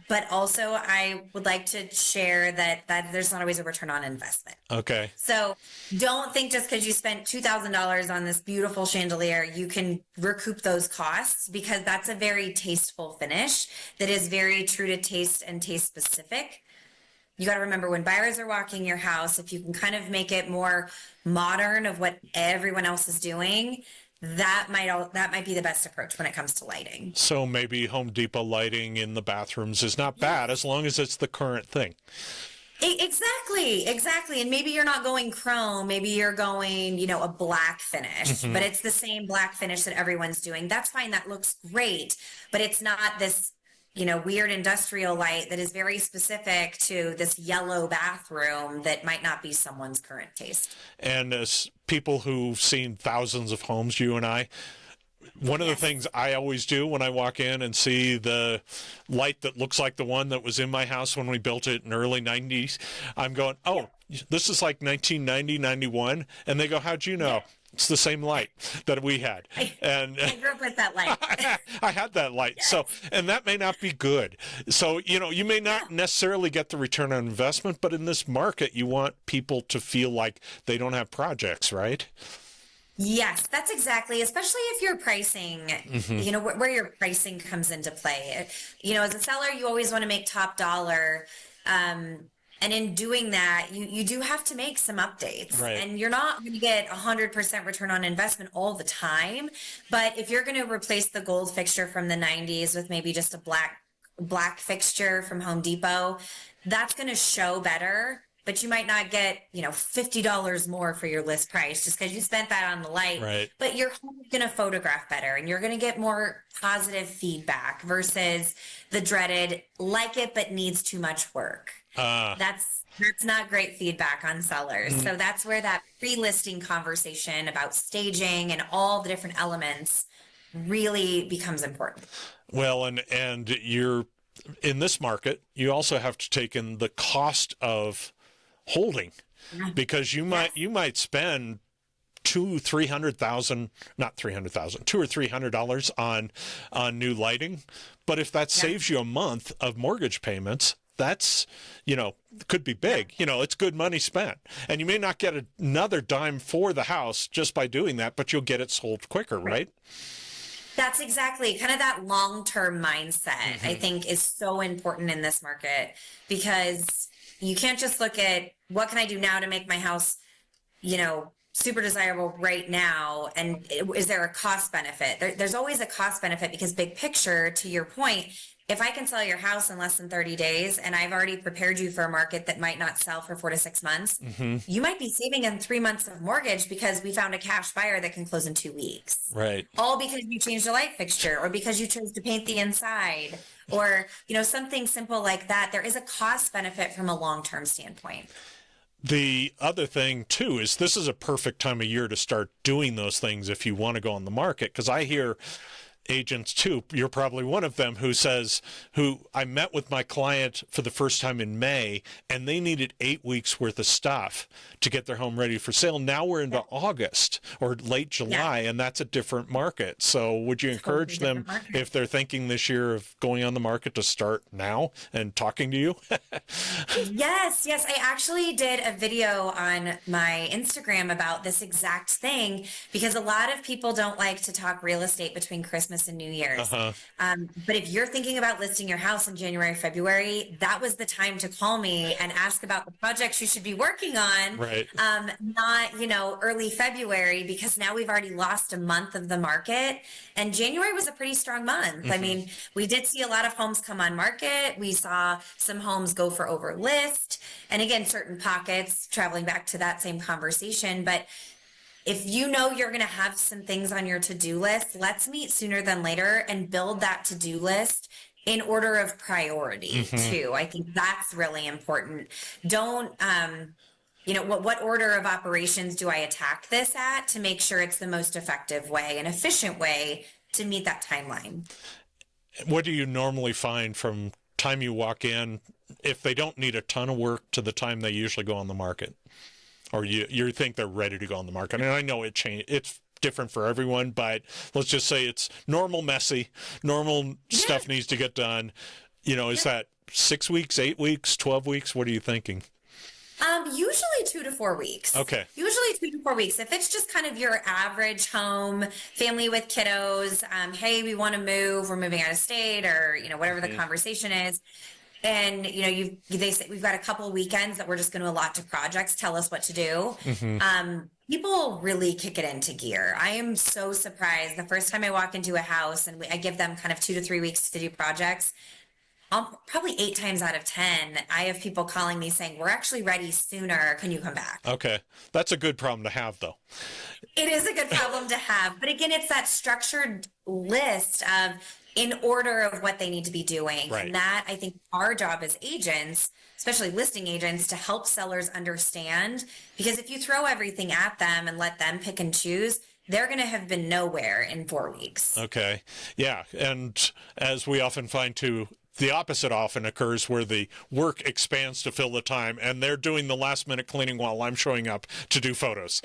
But also, I would like to share that there's not always a return on investment. Okay. So don't think just because you spent $2,000 on this beautiful chandelier, you can recoup those costs, because that's a very tasteful finish that is very true to taste and taste specific. You got to remember, when buyers are walking your house, if you can kind of make it more modern of what everyone else is doing, that might be the best approach when it comes to lighting. So maybe Home Depot lighting in the bathrooms is not bad, as long as it's the current thing. Exactly. And maybe you're not going chrome, maybe you're going, a black finish, but it's the same black finish that everyone's doing. That's fine. That looks great, but it's not this weird industrial light that is very specific to this yellow bathroom that might not be someone's current taste. And as people who've seen thousands of homes, you and I, one of the things I always do when I walk in and see the light that looks like the one that was in my house when we built it in the early 90s, I'm going, this is like 1990, 91. And they go, how'd you know? It's the same light that we had. I grew up with that light. I had that light. Yes. So, and that may not be good. So, you may not necessarily get the return on investment, but in this market, you want people to feel like they don't have projects, right? Yes, that's exactly, especially if you're pricing, where your pricing comes into play. As a seller, you always want to make top dollar. And in doing that, you do have to make some updates, right? And you're not going to get 100% return on investment all the time. But if you're going to replace the gold fixture from the 90s with maybe just a black fixture from Home Depot, that's going to show better. But you might not get, $50 more for your list price just because you spent that on the light. Right. But your home is going to photograph better, and you're going to get more positive feedback versus the dreaded like it but needs too much work. That's not great feedback on sellers. So that's where that pre-listing conversation about staging and all the different elements really becomes important. Well, and you're in this market, you also have to take in the cost of holding, because you might spend $200,000 or $300 on new lighting, but if that saves you a month of mortgage payments, that's could be big. It's good money spent, and you may not get another dime for the house just by doing that, but you'll get it sold quicker, right? That's exactly kind of that long-term mindset. I think is so important in this market, because you can't just look at what can I do now to make my house, super desirable right now. And is there a cost benefit? There's always a cost benefit, because big picture, to your point, if I can sell your house in less than 30 days and I've already prepared you for a market that might not sell for 4 to 6 months, you might be saving in 3 months of mortgage because we found a cash buyer that can close in 2 weeks. Right. All because you changed the light fixture, or because you chose to paint the inside, or, something simple like that. There is a cost benefit from a long-term standpoint. The other thing, too, is this is a perfect time of year to start doing those things if you want to go on the market, because I hear agents too, you're probably one of them, who I met with my client for the first time in May, and they needed 8 weeks worth of stuff to get their home ready for sale. Now we're into August or late July, and that's a different market. So would you encourage them, if they're thinking this year of going on the market, to start now and talking to you? Yes. I actually did a video on my Instagram about this exact thing, because a lot of people don't like to talk real estate between Christmas Christmas and New Year's. Uh-huh. But if you're thinking about listing your house in January, February, that was the time to call me and ask about the projects you should be working on. Right. Not, early February, because now we've already lost a month of the market. And January was a pretty strong month. I mean, we did see a lot of homes come on market. We saw some homes go for over list. And again, certain pockets, traveling back to that same conversation. But if you know you're going to have some things on your to-do list, let's meet sooner than later and build that to-do list in order of priority too. I think that's really important. Don't, what order of operations do I attack this at to make sure it's the most effective way and efficient way to meet that timeline? What do you normally find from time you walk in, if they don't need a ton of work, to the time they usually go on the market? Or you think they're ready to go on the market? And I know it's different for everyone, but let's just say it's normal messy, normal stuff needs to get done. Is that 6 weeks, 8 weeks, 12 weeks? What are you thinking? Usually 2 to 4 weeks. Okay. Usually 2 to 4 weeks. If it's just kind of your average home, family with kiddos, hey, we want to move, we're moving out of state, or, whatever the conversation is. And, they say we've got a couple of weekends that we're just going to allot to projects. Tell us what to do. People really kick it into gear. I am so surprised. The first time I walk into a house and I give them kind of 2 to 3 weeks to do projects, probably 8 times out of 10, I have people calling me saying, we're actually ready sooner. Can you come back? Okay. That's a good problem to have, though. It is a good problem to have. But again, it's that structured list of in order of what they need to be doing. Right. And that, I think, our job as agents, especially listing agents, to help sellers understand, because if you throw everything at them and let them pick and choose, they're going to have been nowhere in 4 weeks. Okay. Yeah. And as we often find too, the opposite often occurs, where the work expands to fill the time and they're doing the last minute cleaning while I'm showing up to do photos.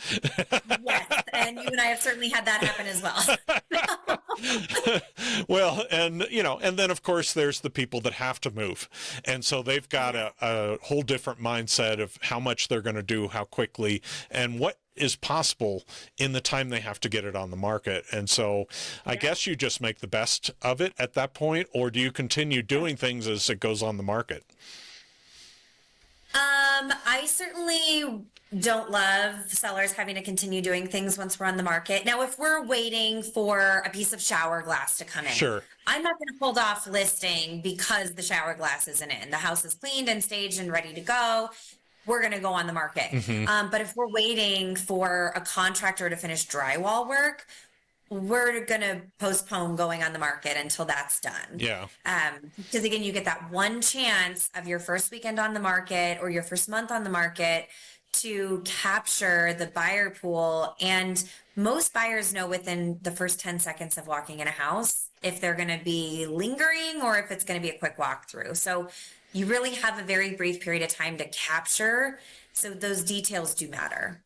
Yes. And you and I have certainly had that happen as well. Well, and then of course there's the people that have to move. And so they've got a whole different mindset of how much they're going to do, how quickly, and what is possible in the time they have to get it on the market. And so I guess you just make the best of it at that point, or do you continue doing things as it goes on the market? I certainly don't love sellers having to continue doing things once we're on the market. Now, if we're waiting for a piece of shower glass to come in, sure, I'm not going to hold off listing because the shower glass isn't in. The house is cleaned and staged and ready to go. We're going to go on the market. But if we're waiting for a contractor to finish drywall work, we're going to postpone going on the market until that's done. Yeah. Because again, you get that one chance of your first weekend on the market or your first month on the market to capture the buyer pool. And most buyers know within the first 10 seconds of walking in a house if they're going to be lingering or if it's going to be a quick walkthrough. So you really have a very brief period of time to capture. So those details do matter.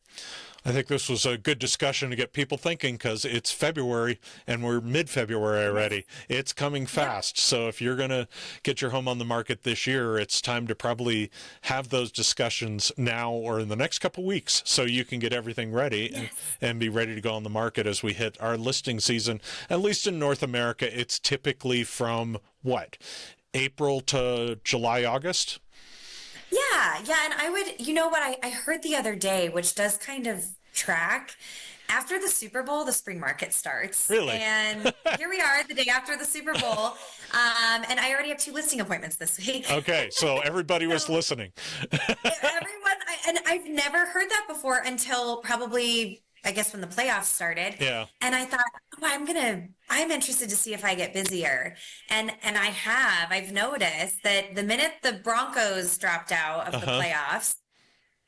I think this was a good discussion to get people thinking, because it's February and we're mid-February already. It's coming fast. So if you're going to get your home on the market this year, it's time to probably have those discussions now or in the next couple weeks so you can get everything ready and be ready to go on the market as we hit our listing season. At least in North America, it's typically from April to July, August? Yeah. And I would, what I heard the other day, which does kind of track, after the Super Bowl, the spring market starts. Really? And here we are the day after the Super Bowl. And I already have 2 listing appointments this week. Okay. So everybody was listening. And I've never heard that before until probably, I guess, when the playoffs started. Yeah. And I thought, I'm interested to see if I get busier. And I've noticed that the minute the Broncos dropped out of the playoffs,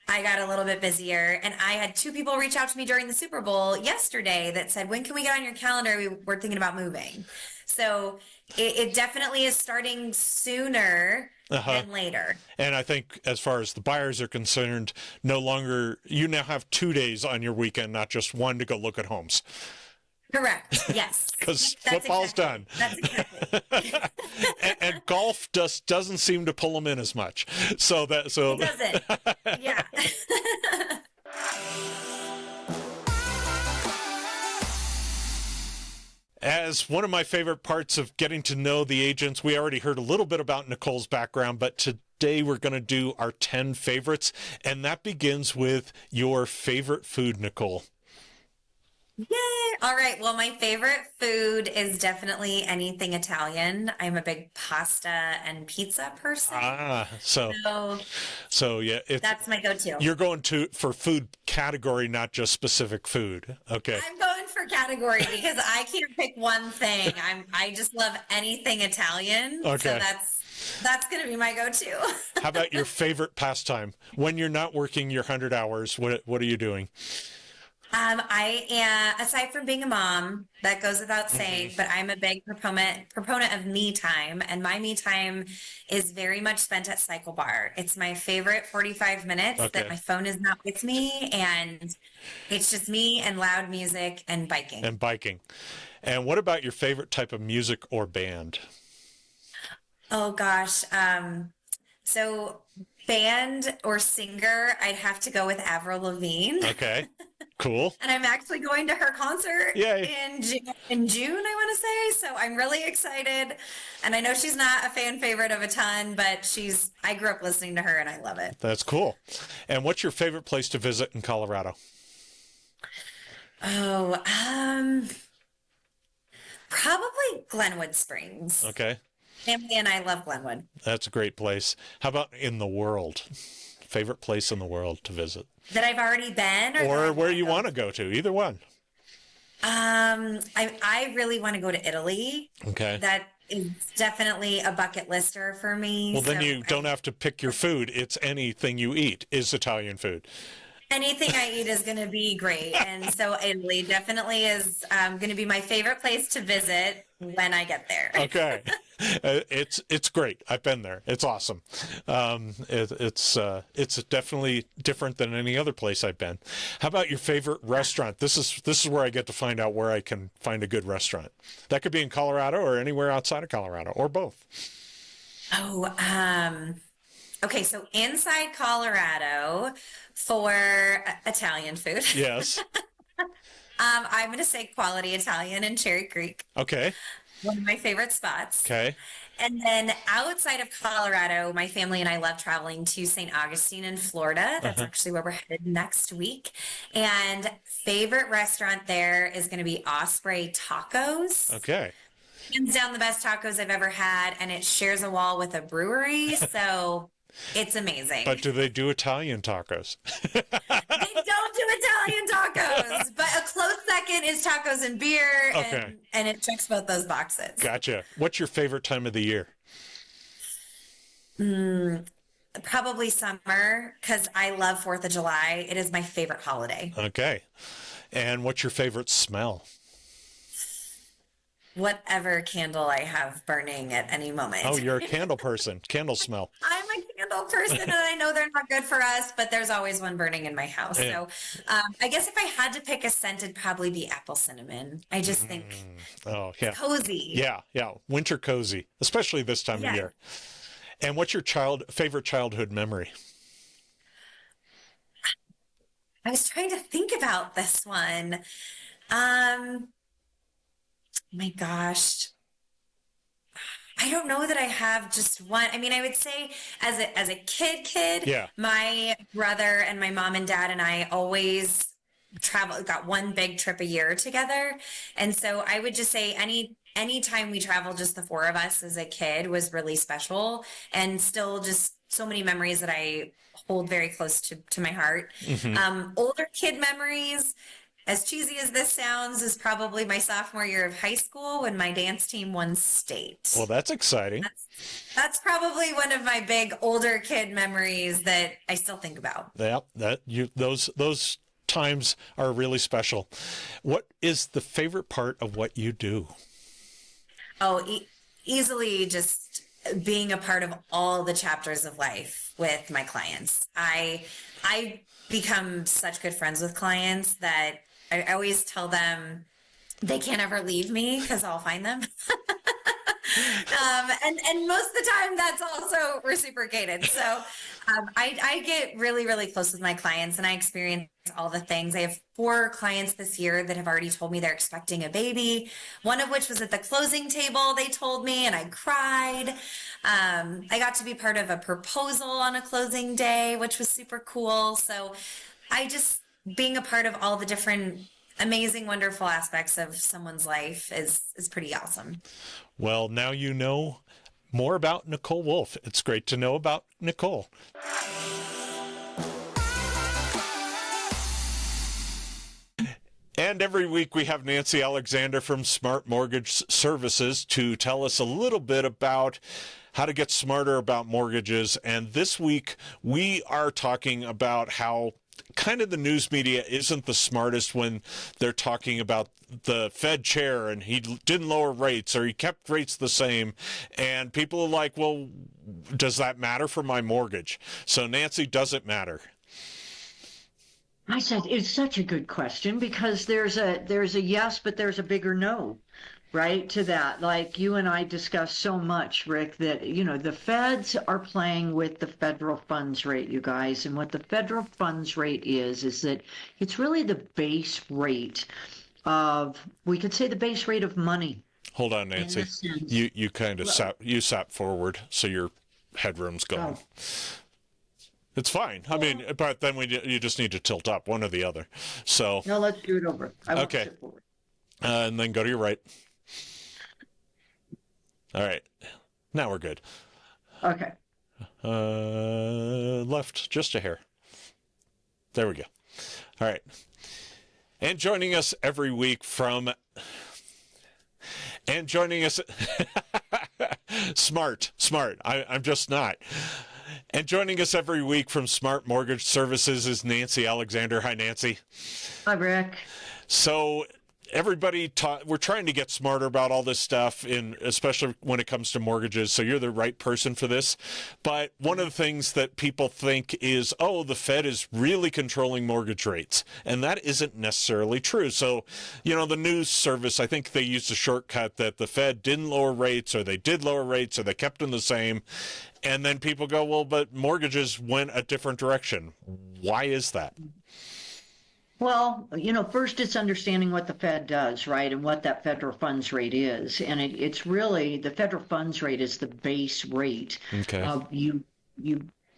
I got a little bit busier. And I had 2 people reach out to me during the Super Bowl yesterday that said, when can we get on your calendar? We're thinking about moving. So it definitely is starting sooner than later. And I think as far as the buyers are concerned, you now have 2 days on your weekend, not just one, to go look at homes. Correct. Yes. Because football's done. That's exactly. and golf just doesn't seem to pull them in as much. It doesn't. Yeah. as one of my favorite parts of getting to know the agents, we already heard a little bit about Nicole's background, but today we're going to do our 10 favorites, and that begins with your favorite food, Nicole. Yay! All right. Well, my favorite food is definitely anything Italian. I'm a big pasta and pizza person. So yeah, that's my go-to. You're going for food category, not just specific food. Okay. I'm going for category because I can't pick one thing. I just love anything Italian. Okay. So that's going to be my go-to. How about your favorite pastime? When you're not working your 100 hours, what are you doing? I am, aside from being a mom, that goes without saying, but I'm a big proponent of me time, and my me time is very much spent at Cycle Bar. It's my favorite 45 minutes that my phone is not with me, and it's just me and loud music and biking. And what about your favorite type of music or band? Oh gosh. So band or singer, I'd have to go with Avril Lavigne. Okay. Cool. And I'm actually going to her concert in June, I want to say. So I'm really excited. And I know she's not a fan favorite of a ton, but I grew up listening to her and I love it. That's cool. And what's your favorite place to visit in Colorado? Oh, probably Glenwood Springs. Okay. Family and I love Glenwood. That's a great place. How about in the world? Favorite place in the world to visit? That I've already been? Or where you want to go to, either one. I really want to go to Italy. Okay. That is definitely a bucket lister for me. Well, then you don't have to pick your food. It's anything you eat is Italian food. Anything I eat is going to be great. And so Italy definitely is going to be my favorite place to visit when I get there. Okay. It's great. I've been there. It's awesome. It's definitely different than any other place I've been. How about your favorite restaurant? This is where I get to find out where I can find a good restaurant. That could be in Colorado or anywhere outside of Colorado or both. Okay, so inside Colorado for Italian food. Yes. I'm going to say Quality Italian in Cherry Creek. Okay. One of my favorite spots. Okay. And then outside of Colorado, my family and I love traveling to St. Augustine in Florida. That's actually where we're headed next week. And favorite restaurant there is going to be Osprey Tacos. Okay. Hands down the best tacos I've ever had, and it shares a wall with a brewery, so it's amazing. But do they do Italian tacos? They don't do Italian tacos, but a close second is tacos and beer, and it checks both those boxes. Gotcha. What's your favorite time of the year? Probably summer, because I love 4th of July. It is my favorite holiday. Okay. And what's your favorite smell? Whatever candle I have burning at any moment. Oh, you're a candle person. Candle smell. I'm a candle person, and I know they're not good for us, but there's always one burning in my house. Yeah. So I guess if I had to pick a scent, it'd probably be apple cinnamon. I just think cozy. Yeah. Winter cozy, especially this time of year. And what's your favorite childhood memory? I was trying to think about this one. My gosh. I don't know that I have just one. I mean, I would say as a kid, my brother and my mom and dad and I always got one big trip a year together. And so I would just say any time we traveled, just the four of us as a kid was really special, and still just so many memories that I hold very close to my heart. Older kid memories, as cheesy as this sounds, is probably my sophomore year of high school when my dance team won state. Well, that's exciting. That's probably one of my big older kid memories that I still think about. Yeah, those times are really special. What is the favorite part of what you do? Oh, easily just being a part of all the chapters of life with my clients. I become such good friends with clients that I always tell them they can't ever leave me because I'll find them. And most of the time that's also reciprocated. So I get really, really close with my clients and I experience all the things. I have 4 clients this year that have already told me they're expecting a baby, one of which was at the closing table, they told me, and I cried. I got to be part of a proposal on a closing day, which was super cool. So being a part of all the different amazing, wonderful aspects of someone's life is pretty awesome. Well, now you know more about Nicole Wolf. It's great to know about Nicole. And every week we have Nancy Alexander from Smart Mortgage Services to tell us a little bit about how to get smarter about mortgages. And this week we are talking about how kind of the news media isn't the smartest when they're talking about the Fed chair and he didn't lower rates or he kept rates the same. And people are like, well, does that matter for my mortgage? So Nancy, does it matter? I said, it's such a good question because there's a yes, but there's a bigger no, right, to that. Like you and I discussed so much, Rick, that, the feds are playing with the federal funds rate, you guys. And what the federal funds rate is that it's really the base rate we could say the base rate of money. Hold on, Nancy. You kind of sat forward, so your headroom's gone. Oh. It's fine. I mean, but then you just need to tilt up, one or the other. So no, let's do it over. Okay. And then go to your right. All right. Now we're good. Okay. Left just a hair. There we go. All right. And joining us every week smart. I'm just not. And joining us every week from Smart Mortgage Services is Nancy Alexander. Hi, Nancy. Hi, Rick. So we're trying to get smarter about all this stuff, especially when it comes to mortgages. So you're the right person for this. But one of the things that people think is, the Fed is really controlling mortgage rates. And that isn't necessarily true. So, the news service, I think they used a shortcut that the Fed didn't lower rates, or they did lower rates, or they kept them the same. And then people go, well, but mortgages went a different direction. Why is that? Well, first it's understanding what the Fed does, right, and what that federal funds rate is. And it's really, the federal funds rate is the base rate of you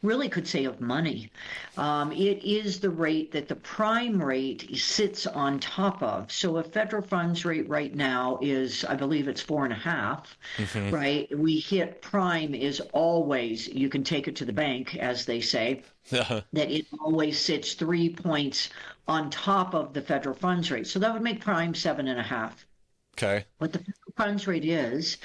really could say of money. It is the rate that the prime rate sits on top of. So a federal funds rate right now is, I believe it's 4.5, right? We hit prime is always, you can take it to the bank, as they say, that it always sits 3 points on top of the federal funds rate. So that would make prime 7.5. Okay. What the federal funds rate is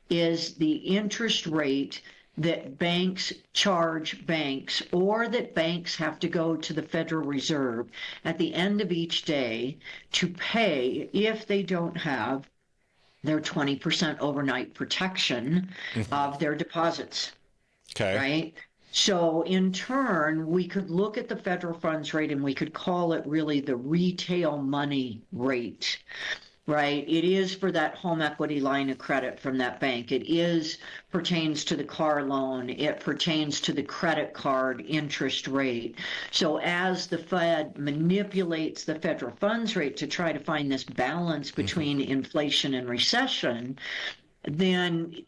the interest rate that banks charge banks, or that banks have to go to the Federal Reserve at the end of each day to pay if they don't have their 20% overnight protection of their deposits. Okay. Right? So in turn, we could look at the federal funds rate and we could call it really the retail money rate. Right. It is for that home equity line of credit from that bank. It pertains to the car loan. It pertains to the credit card interest rate. So as the Fed manipulates the federal funds rate to try to find this balance between inflation and recession, then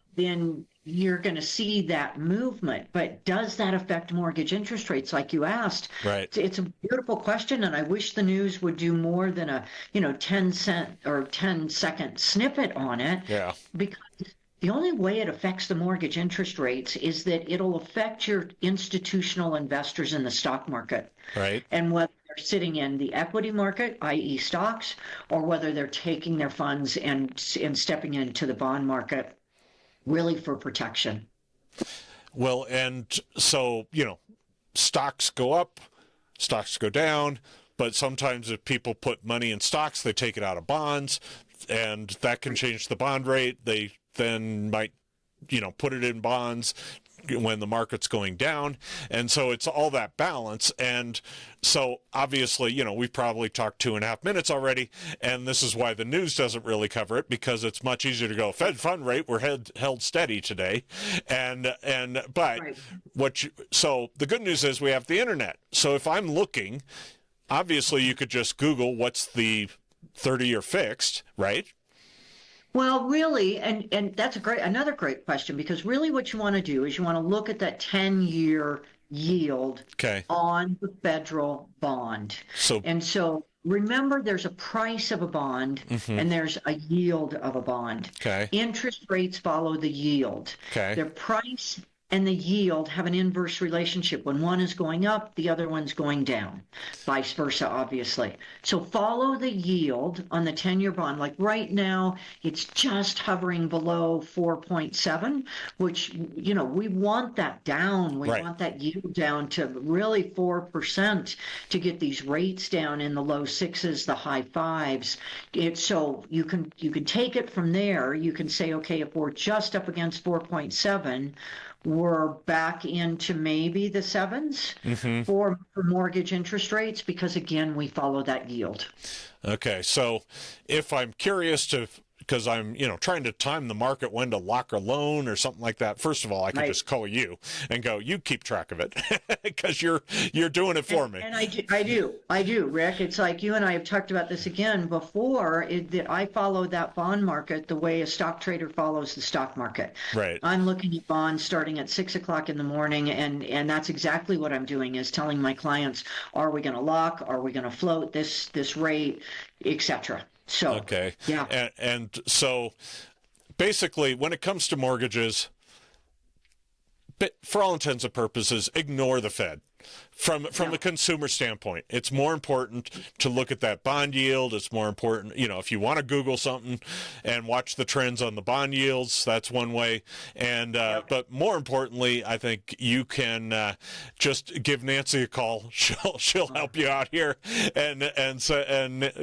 you're going to see that movement. But does that affect mortgage interest rates, like you asked? Right. It's a beautiful question, and I wish the news would do more than a 10-cent or 10-second snippet on it. Yeah. Because the only way it affects the mortgage interest rates is that it'll affect your institutional investors in the stock market. Right. And whether they're sitting in the equity market, i.e. stocks, or whether they're taking their funds and stepping into the bond market, really for protection. Well, and so, stocks go up, stocks go down, but sometimes if people put money in stocks, they take it out of bonds, and that can change the bond rate. They then might, put it in bonds, when the market's going down. And so it's all that balance. And so obviously, you know, we've probably talked 2.5 minutes already, and this is why the news doesn't really cover it, because it's much easier to go Fed fund rate, we're held steady today. But so the good news is we have the internet. So if I'm looking, obviously you could just Google what's the 30-year fixed, right? Well, really, and that's another great question, because really what you want to do is you want to look at that 10-year yield on the federal bond. So remember, there's a price of a bond and there's a yield of a bond. Interest rates follow the yield. The price and the yield have an inverse relationship. When one is going up, the other one's going down, vice versa, obviously. So follow the yield on the 10-year bond. Like right now, it's just hovering below 4.7, which, you know, we want that down. We want that yield down to really 4% to get these rates down in the low 6s, the high 5s. So you can take it from there. You can say, okay, if we're just up against 4.7, we're back into maybe the 7s for mortgage interest rates, because again, we follow that yield. Okay, so if I'm curious because I'm, you know, trying to time the market when to lock a loan or something like that. First of all, I can just call you and go, you keep track of it, because you're doing it for me. And I do, Rick. It's like you and I have talked about this again before, that I follow that bond market the way a stock trader follows the stock market. Right. I'm looking at bonds starting at 6 o'clock in the morning, and that's exactly what I'm doing, is telling my clients, are we going to lock? Are we going to float this rate, etc.? So, and so basically when it comes to mortgages, for all intents and purposes, ignore the Fed. From a consumer standpoint, it's more important to look at that bond yield. It's more important, you know, if you want to Google something and watch the trends on the bond yields, that's one way. And but more importantly, I think you can just give Nancy a call. She'll help you out here, and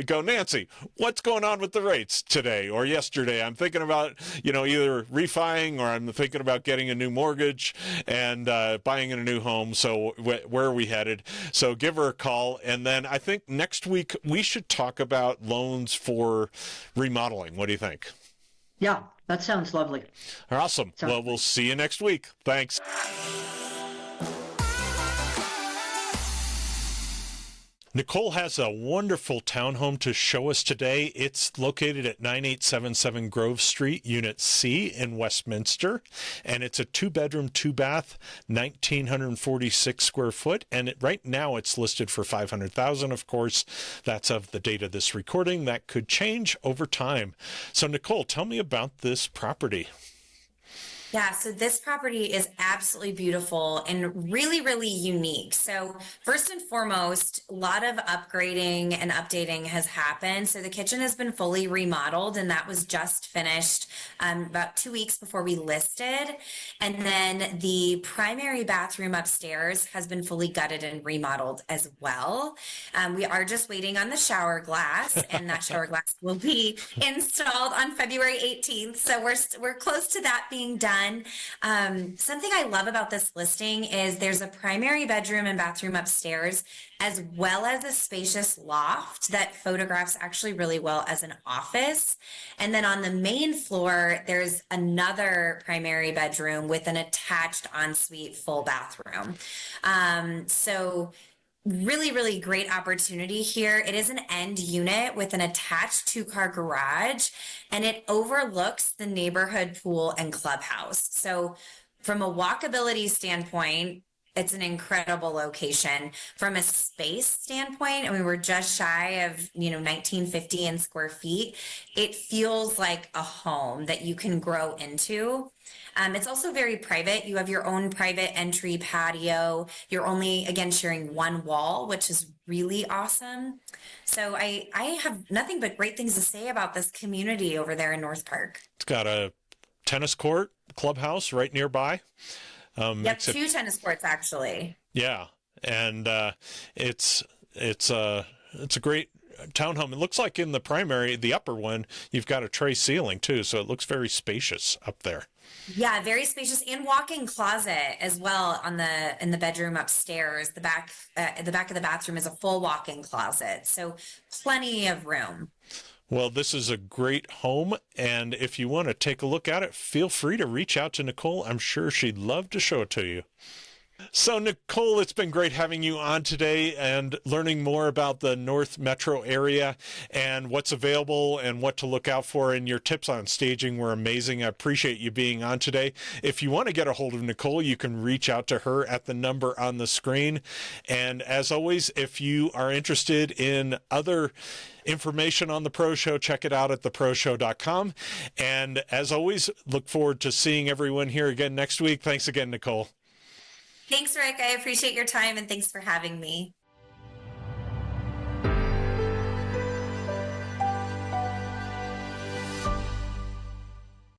go, Nancy, what's going on with the rates today or yesterday? I'm thinking about, you know, either refining, or I'm thinking about getting a new mortgage and buying a new home. So where are we headed? So give her a call. And then I think next week we should talk about loans for remodeling. What do you think? Yeah, that sounds lovely. Awesome. Well, we'll see you next week. Thanks. Nicole has a wonderful townhome to show us today. It's located at 9877 Grove Street, Unit C in Westminster, and it's a 2-bedroom, 2-bath, 1,946 square foot, and right now it's listed for $500,000. Of course, that's of the date of this recording. That could change over time. So, Nicole, tell me about this property. Yeah, so this property is absolutely beautiful and really, really unique. So first and foremost, a lot of upgrading and updating has happened. So the kitchen has been fully remodeled, and that was just finished about 2 weeks before we listed. And then the primary bathroom upstairs has been fully gutted and remodeled as well. We are just waiting on the shower glass, and that shower glass will be installed on February 18th. So we're close to that being done. Something I love about this listing is there's a primary bedroom and bathroom upstairs, as well as a spacious loft that photographs actually really well as an office. And then on the main floor, there's another primary bedroom with an attached ensuite full bathroom. So really, really great opportunity here. It is an end unit with an attached 2-car garage, and it overlooks the neighborhood pool and clubhouse. So from a walkability standpoint, it's an incredible location. From a space standpoint, and we were just shy of, 1950 in square feet. It feels like a home that you can grow into. It's also very private. You have your own private entry patio. You're only, again, sharing one wall, which is really awesome. So I have nothing but great things to say about this community over there in North Park. It's got a tennis court, clubhouse right nearby. Yep, 2 tennis courts actually. Yeah, and it's a great townhome. It looks like in the primary, the upper one, you've got a tray ceiling too, so it looks very spacious up there. Yeah, very spacious, and walk-in closet as well in the bedroom upstairs. The back of the bathroom is a full walk-in closet, so plenty of room. Well, this is a great home, and if you want to take a look at it, feel free to reach out to Nicole. I'm sure she'd love to show it to you. So, Nicole, it's been great having you on today and learning more about the North Metro area and what's available and what to look out for. And your tips on staging were amazing. I appreciate you being on today. If you want to get a hold of Nicole, you can reach out to her at the number on the screen. And as always, if you are interested in other information on The Pro Show, check it out at theproshow.com. And as always, look forward to seeing everyone here again next week. Thanks again, Nicole. Thanks, Rick. I appreciate your time, and thanks for having me.